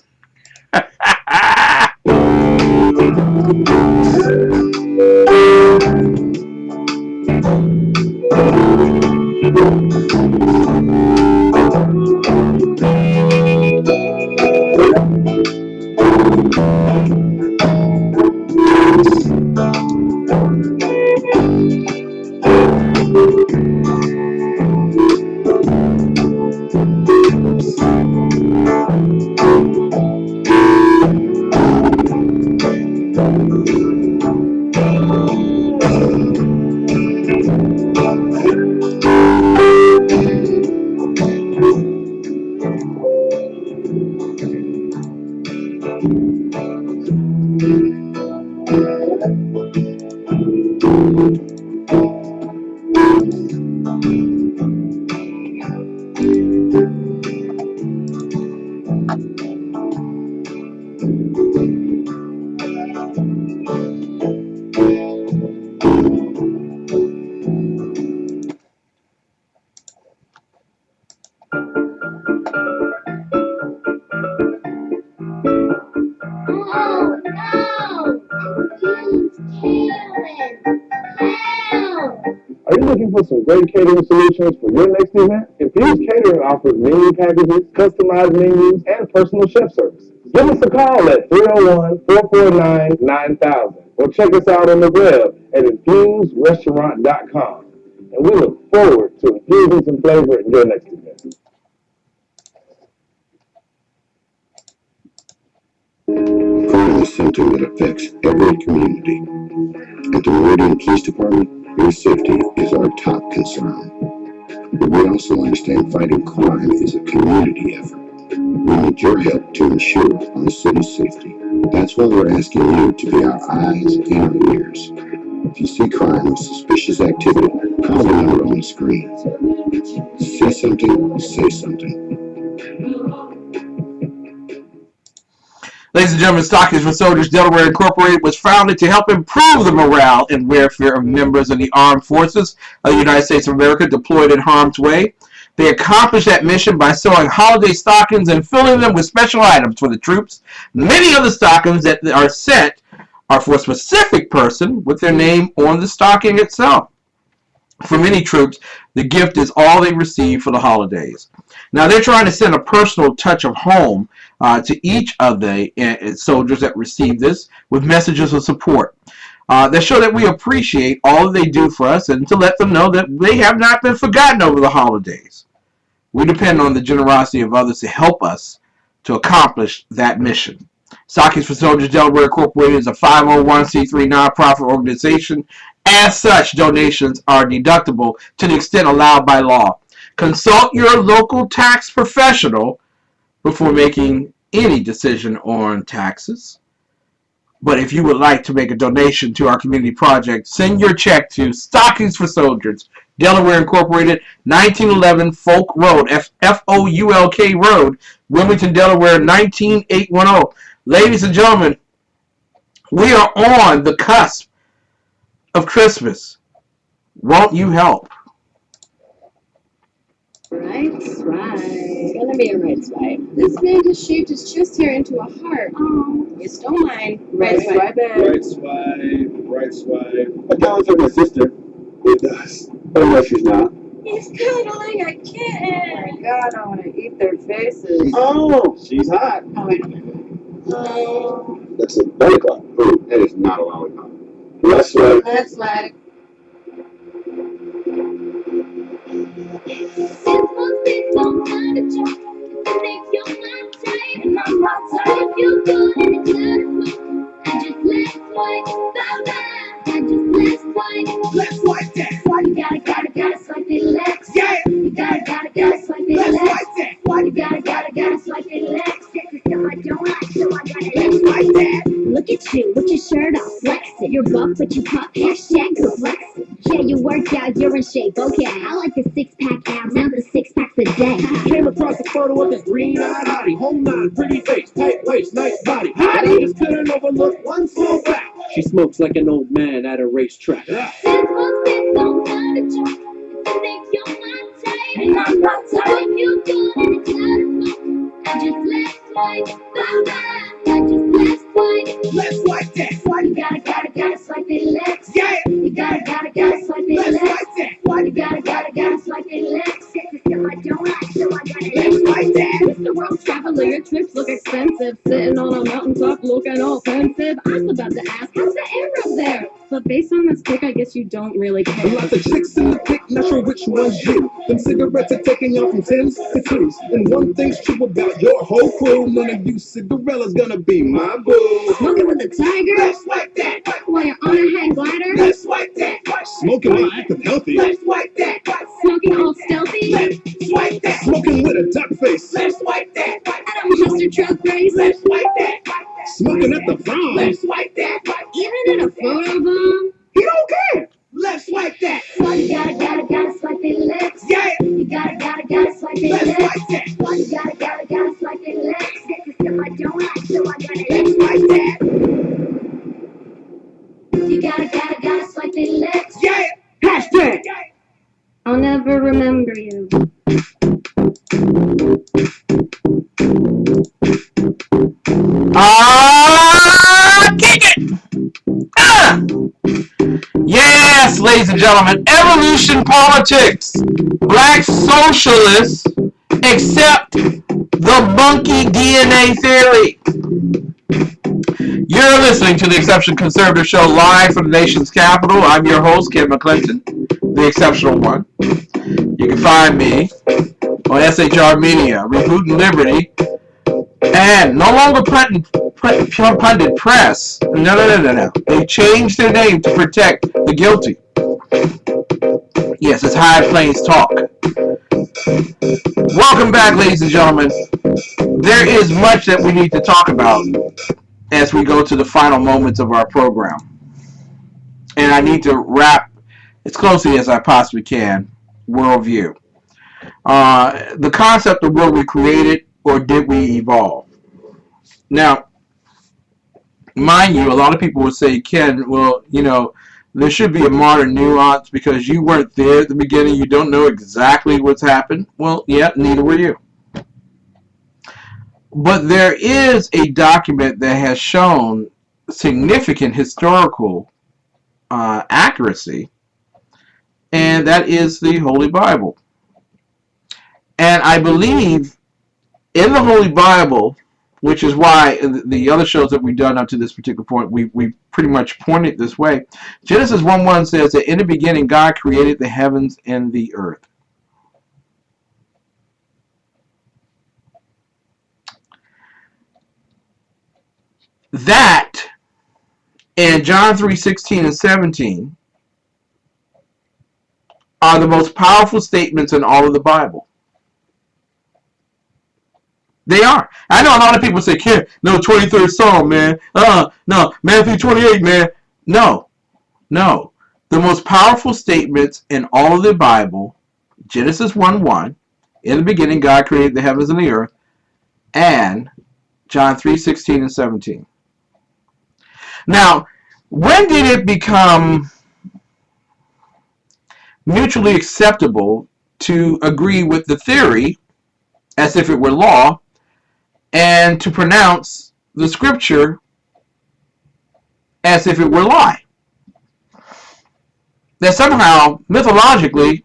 Are you looking for some great catering solutions for your next event? Infused Catering offers menu packages, customized menus, and personal chef service. Give us a call at 301-449-9000 or check us out on the web at infusedrestaurant.com. And we look forward to infusing some flavor in your next event. Crime is something that affects every community. At the Meridian Police Department, your safety is our top concern. But we also understand fighting crime is a community effort. We need your help to ensure our city's safety. That's why we're asking you to be our eyes and our ears. If you see crime or suspicious activity, call the number on the screen. See something, say something. Ladies and gentlemen, Stockings for Soldiers Delaware Incorporated was founded to help improve the morale and welfare of members of the armed forces of the United States of America deployed in harm's way. They accomplish that mission by sewing holiday stockings and filling them with special items for the troops. Many of the stockings that are sent are for a specific person with their name on the stocking itself. For many troops, the gift is all they receive for the holidays. Now, they're trying to send a personal touch of home to each of the soldiers that receive this with messages of support that show that we appreciate all that they do for us and to let them know that they have not been forgotten over the holidays. We depend on the generosity of others to help us to accomplish that mission. Stockings for Soldiers Delaware Incorporated is a 501c3 nonprofit organization. As such, donations are deductible to the extent allowed by law. Consult your local tax professional before making any decision on taxes. But if you would like to make a donation to our community project, send your check to Stockings for Soldiers, Delaware Incorporated, 1911 Folk Road, F-O-U-L-K Road, Wilmington, Delaware, 19810. Ladies and gentlemen, we are on the cusp of Christmas. Won't you help? Right swipe. It's gonna be a right swipe. This man just shaved his chest hair into a heart. Oh, you stole mine. Right swipe. Right swipe, right swipe. It counts for my sister. It does. Oh, no, she's not. He's cuddling a kitten. Oh my god, I want to eat their faces. Oh, she's hot. Oh, wait a minute. Oh. That's a lollipop. Oh, that is not a lollipop. Left swipe. Left swipe. Let's swipe that. Why you gotta swipe it left? Yeah. You gotta swipe it left. Let's swipe that. Why you gotta swipe it left? System I don't like, so I gotta let's swipe that. Look at you with your shirt off, flexing. You're buff, but you pop. Hashtag go flexing. Yeah, you worked out, you're in shape. Okay, I like the 6-pack abs, now the 6-packs a day. Came across a photo of this green-eyed hottie. Hold on, pretty face, tight waist, nice body. Hottie just couldn't overlook one small fact. She smokes like an old man at a racetrack. And I'm not tight. You good and it's not a smoke. I just let's swipe. I just let's swipe. Let's swipe that. Why you gotta swipe it left? Yeah. You gotta swipe it left. Let's swipe that. Why you gotta swipe it left? System I don't like, so I gotta let's swipe that. Mr. World Traveler, your trips look expensive. Sitting on a mountaintop looking all offensive. I was about to ask, how's the air up there? But based on this pic, I guess you don't really care. Lots of chicks in the pic, not sure which one's you. Them cigarettes are taking y'all from 10s to 2s. And one thing's true about your whole crew, none of you cigarella's gonna be my boo. Smoking with a tiger? Let's swipe that. While you're on a hang glider? Let's swipe that. Smoking while acting healthy. Let's swipe that. Smoking all stealthy? Let's swipe that. Smoking with a duck face. Let's swipe that. I don't trust your truck race. Let's swipe that. Smoking at the prom. Let's swipe that. Even in a photo bomb? He don't care. Let's swipe that. Why you gotta swipe it left? Yeah. You gotta swipe it left. Let's swipe that. Why you gotta swipe it left? System I don't like, so I gotta let's swipe that. You gotta swipe it left. Yeah. Hashtag. I'll never remember you. Kick it! Yes, ladies and gentlemen, evolution politics. Black socialists accept the monkey DNA theory. You're listening to the Exception Conservative Show live from the nation's capital. I'm your host, Ken McClinton, the exceptional one. You can find me on SHR Media, Rebooting Liberty, and no longer Pundit Press. No. They changed their name to protect the guilty. Yes, it's High Plains Talk. Welcome back, ladies and gentlemen. There is much that we need to talk about as we go to the final moments of our program. And I need to wrap as closely as I possibly can worldview. The concept of were we created or did we evolve? Now, mind you, a lot of people would say, Ken, well, there should be a modern nuance because you weren't there at the beginning. You don't know exactly what's happened. Well, yeah, neither were you. But there is a document that has shown significant historical accuracy, and that is the Holy Bible. And I believe in the Holy Bible, which is why the other shows that we've done up to this particular point, we pretty much pointed this way. Genesis 1:1 says that in the beginning God created the heavens and the earth. That and John 3:16 and 17 are the most powerful statements in all of the Bible. They are. I know a lot of people say, Ken, no, 23rd Psalm, man. No, Matthew 28, man. No. The most powerful statements in all of the Bible, Genesis 1:1, in the beginning God created the heavens and the earth, and John 3:16 and 17. Now, when did it become mutually acceptable to agree with the theory as if it were law and to pronounce the scripture as if it were lie. That somehow, mythologically,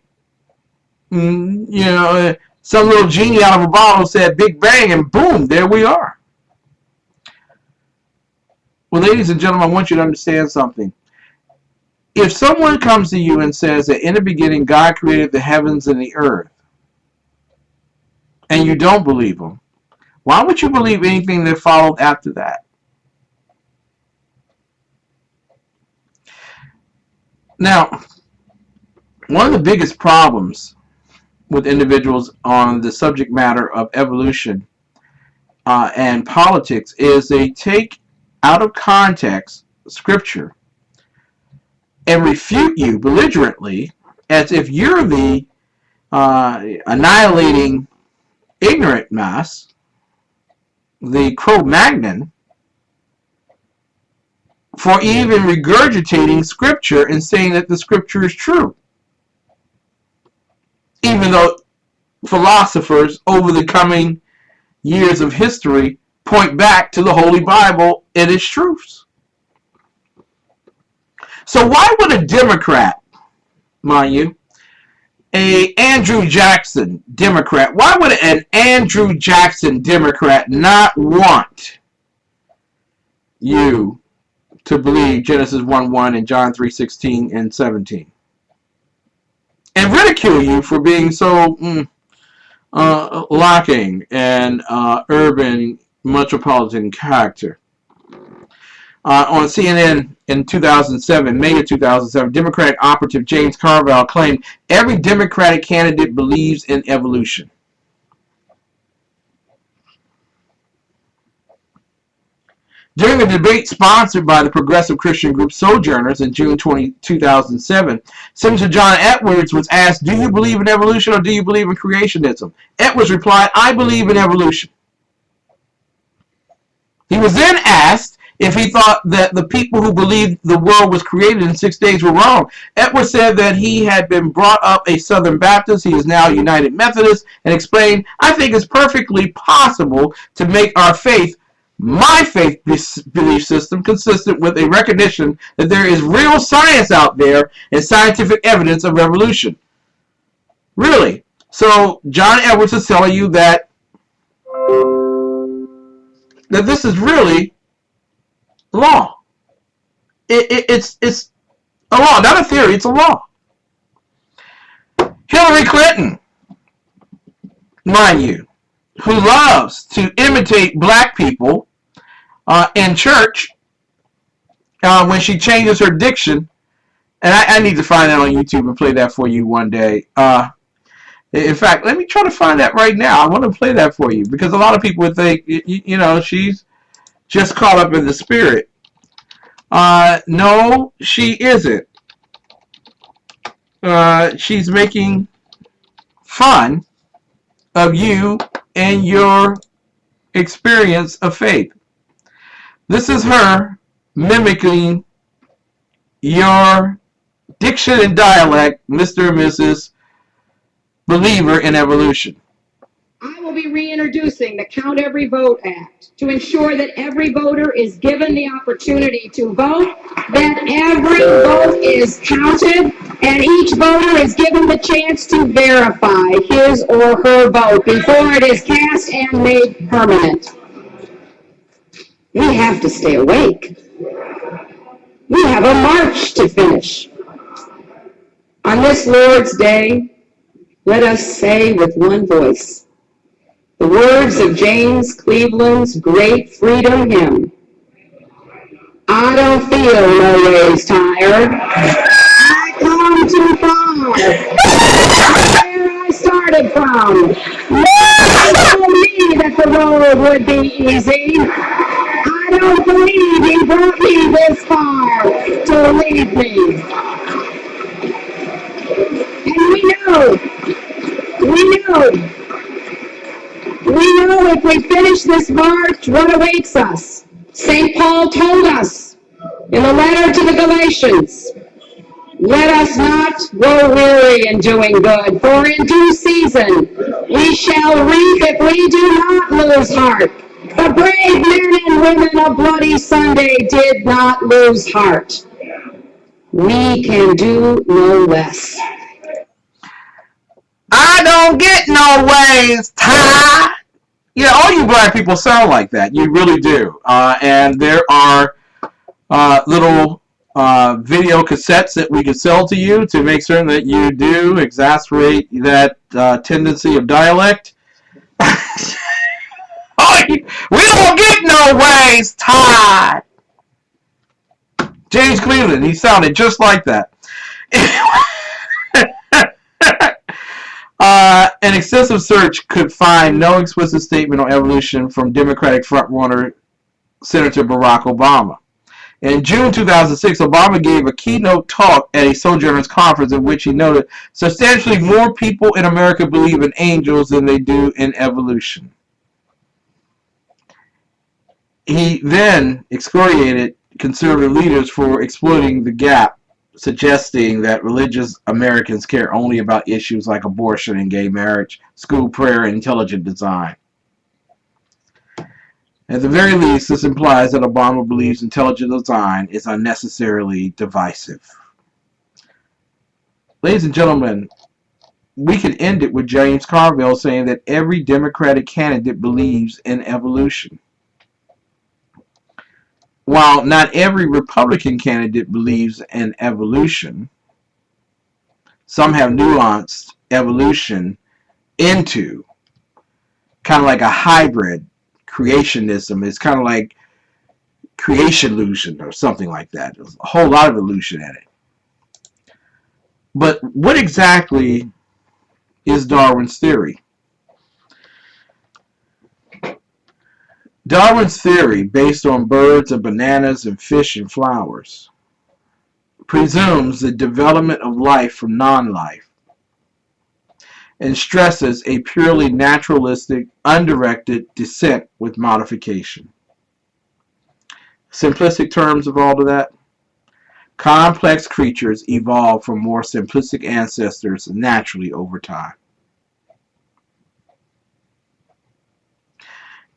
some little genie out of a bottle said Big Bang and boom, there we are. Well, ladies and gentlemen, I want you to understand something. If someone comes to you and says that in the beginning God created the heavens and the earth, and you don't believe them, why would you believe anything that followed after that? Now, one of the biggest problems with individuals on the subject matter of evolution and politics is they take out of context scripture and refute you belligerently as if you're the annihilating ignorant mass, the Cro-Magnon, for even regurgitating scripture and saying that the scripture is true. Even though philosophers over the coming years of history point back to the Holy Bible and its truths. So why would a Democrat, mind you, a Andrew Jackson Democrat, why would an Andrew Jackson Democrat not want you to believe Genesis 1:1 and John 3:16 and 17? And ridicule you for being so lacking and urban metropolitan character. On CNN in 2007, May of 2007, Democratic operative James Carville claimed every Democratic candidate believes in evolution. During a debate sponsored by the progressive Christian group Sojourners in June 2007, Senator John Edwards was asked, "Do you believe in evolution or do you believe in creationism?" Edwards replied, "I believe in evolution." He was then asked if he thought that the people who believed the world was created in 6 days were wrong. Edwards said that he had been brought up a Southern Baptist, he is now a United Methodist, and explained, "I think it's perfectly possible to make our faith, my faith belief system, consistent with a recognition that there is real science out there and scientific evidence of evolution." Really? So John Edwards is telling you that this is really law. It's a law, not a theory, it's a law. Hillary Clinton, mind you, who loves to imitate black people in church when she changes her diction, and I need to find that on YouTube and play that for you one day. In fact, let me try to find that right now. I want to play that for you because a lot of people would think, she's just caught up in the spirit. No, she isn't. She's making fun of you and your experience of faith. This is her mimicking your diction and dialect, Mr. and Mrs. Believer in Evolution. I will be reintroducing the Count Every Vote Act to ensure that every voter is given the opportunity to vote, that every vote is counted, and each voter is given the chance to verify his or her vote before it is cast and made permanent. We have to stay awake. We have a march to finish. On this Lord's Day, let us say with one voice the words of James Cleveland's great freedom hymn. I don't feel no ways tired. I come too far. Where I started from. Nobody told me that the road would be easy. I don't believe he brought me this far to leave me. And we know if we finish this march, what awaits us? St. Paul told us in the letter to the Galatians, Let us not grow weary in doing good, for in due season we shall reap if we do not lose heart. The brave men and women of Bloody Sunday did not lose heart. We can do no less. I don't get no ways, Ty. Yeah, all you black people sound like that. You really do. And there are little video cassettes that we can sell to you to make certain that you do exasperate that tendency of dialect. Oh, we don't get no ways, Ty. James Cleveland, he sounded just like that. An extensive search could find no explicit statement on evolution from Democratic frontrunner Senator Barack Obama. In June 2006, Obama gave a keynote talk at a Sojourners Conference in which he noted substantially more people in America believe in angels than they do in evolution. He then excoriated conservative leaders for exploiting the gap, suggesting that religious Americans care only about issues like abortion and gay marriage, school prayer, and intelligent design. At the very least, this implies that Obama believes intelligent design is unnecessarily divisive. Ladies and gentlemen, we can end it with James Carville saying that every Democratic candidate believes in evolution. While not every Republican candidate believes in evolution, some have nuanced evolution into kind of like a hybrid creationism. It's kind of like creation illusion or something like that. There's a whole lot of illusion in it. But what exactly is Darwin's theory? Darwin's theory, based on birds and bananas and fish and flowers, presumes the development of life from non-life and stresses a purely naturalistic, undirected descent with modification. Simplistic terms of all of that: complex creatures evolve from more simplistic ancestors naturally over time.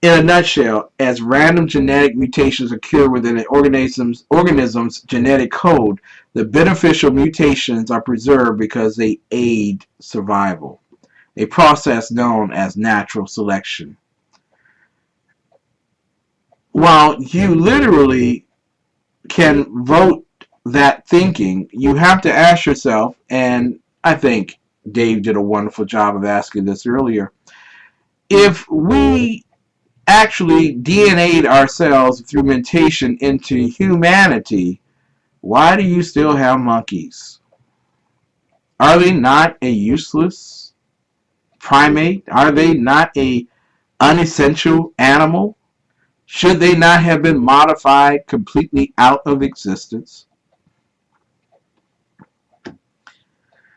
In a nutshell, as random genetic mutations occur within an organism's genetic code, the beneficial mutations are preserved because they aid survival, a process known as natural selection. While you literally can vote that thinking, you have to ask yourself, and I think Dave did a wonderful job of asking this earlier, if we actually DNA'd ourselves through mutation into humanity, why do you still have monkeys? Are they not a useless primate? Are they not a unessential animal? Should they not have been modified completely out of existence?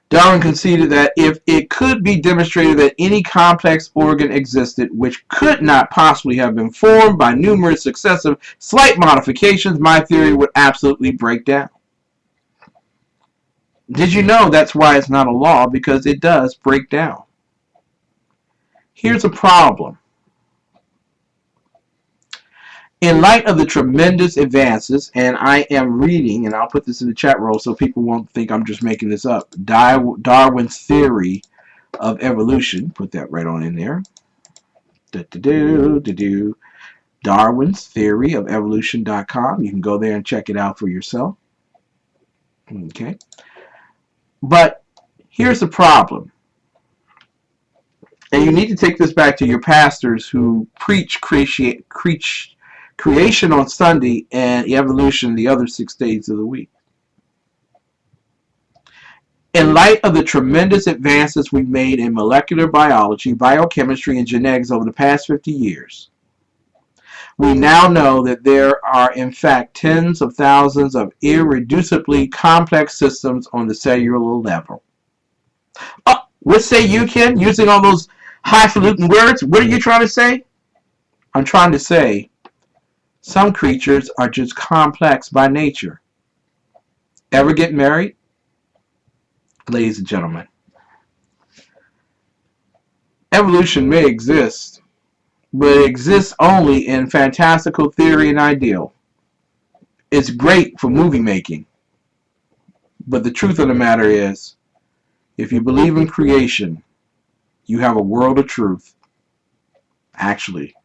Darwin conceded that if it could be demonstrated that any complex organ existed which could not possibly have been formed by numerous successive slight modifications, my theory would absolutely break down. Did you know that's why it's not a law? Because it does break down. Here's a problem. In light of the tremendous advances, and I am reading, and I'll put this in the chat roll so people won't think I'm just making this up, Darwin's theory of evolution, put that right on in there. Darwin's theory of evolution.com. You can go there and check it out for yourself. Okay. But here's the problem. And you need to take this back to your pastors who preach creation on Sunday and evolution the other 6 days of the week. In light of the tremendous advances we've made in molecular biology, biochemistry, and genetics over the past 50 years, we now know that there are in fact tens of thousands of irreducibly complex systems on the cellular level. Oh, what say you, Ken? Using all those highfalutin words, what are you trying to say? I'm trying to say some creatures are just complex by nature. Ever get married? ladies and gentlemen, evolution may exist, but it exists only in fantastical theory and ideal. It's great for movie making, but the truth of the matter is, if you believe in creation, you have a world of truth. Actually,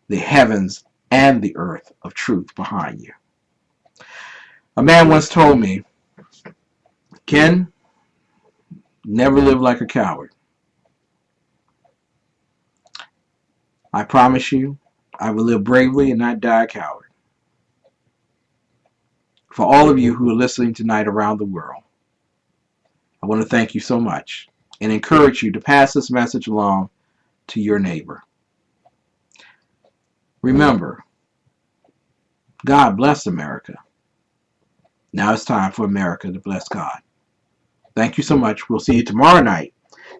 the heavens and the earth of truth behind you. A man once told me, Ken, never live like a coward. I promise you, I will live bravely and not die a coward. For all of you who are listening tonight around the world, I want to thank you so much and encourage you to pass this message along to your neighbor. Remember, God bless America. Now it's time for America to bless God. Thank you so much. We'll see you tomorrow night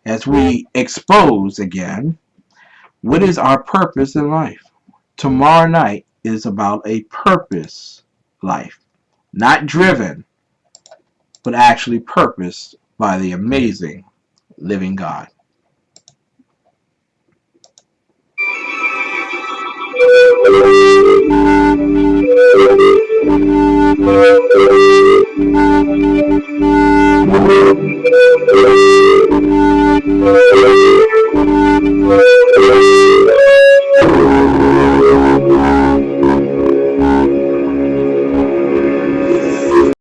as we expose again what is our purpose in life. Tomorrow night is about a purpose life. Not driven, but actually purposed by the amazing living God.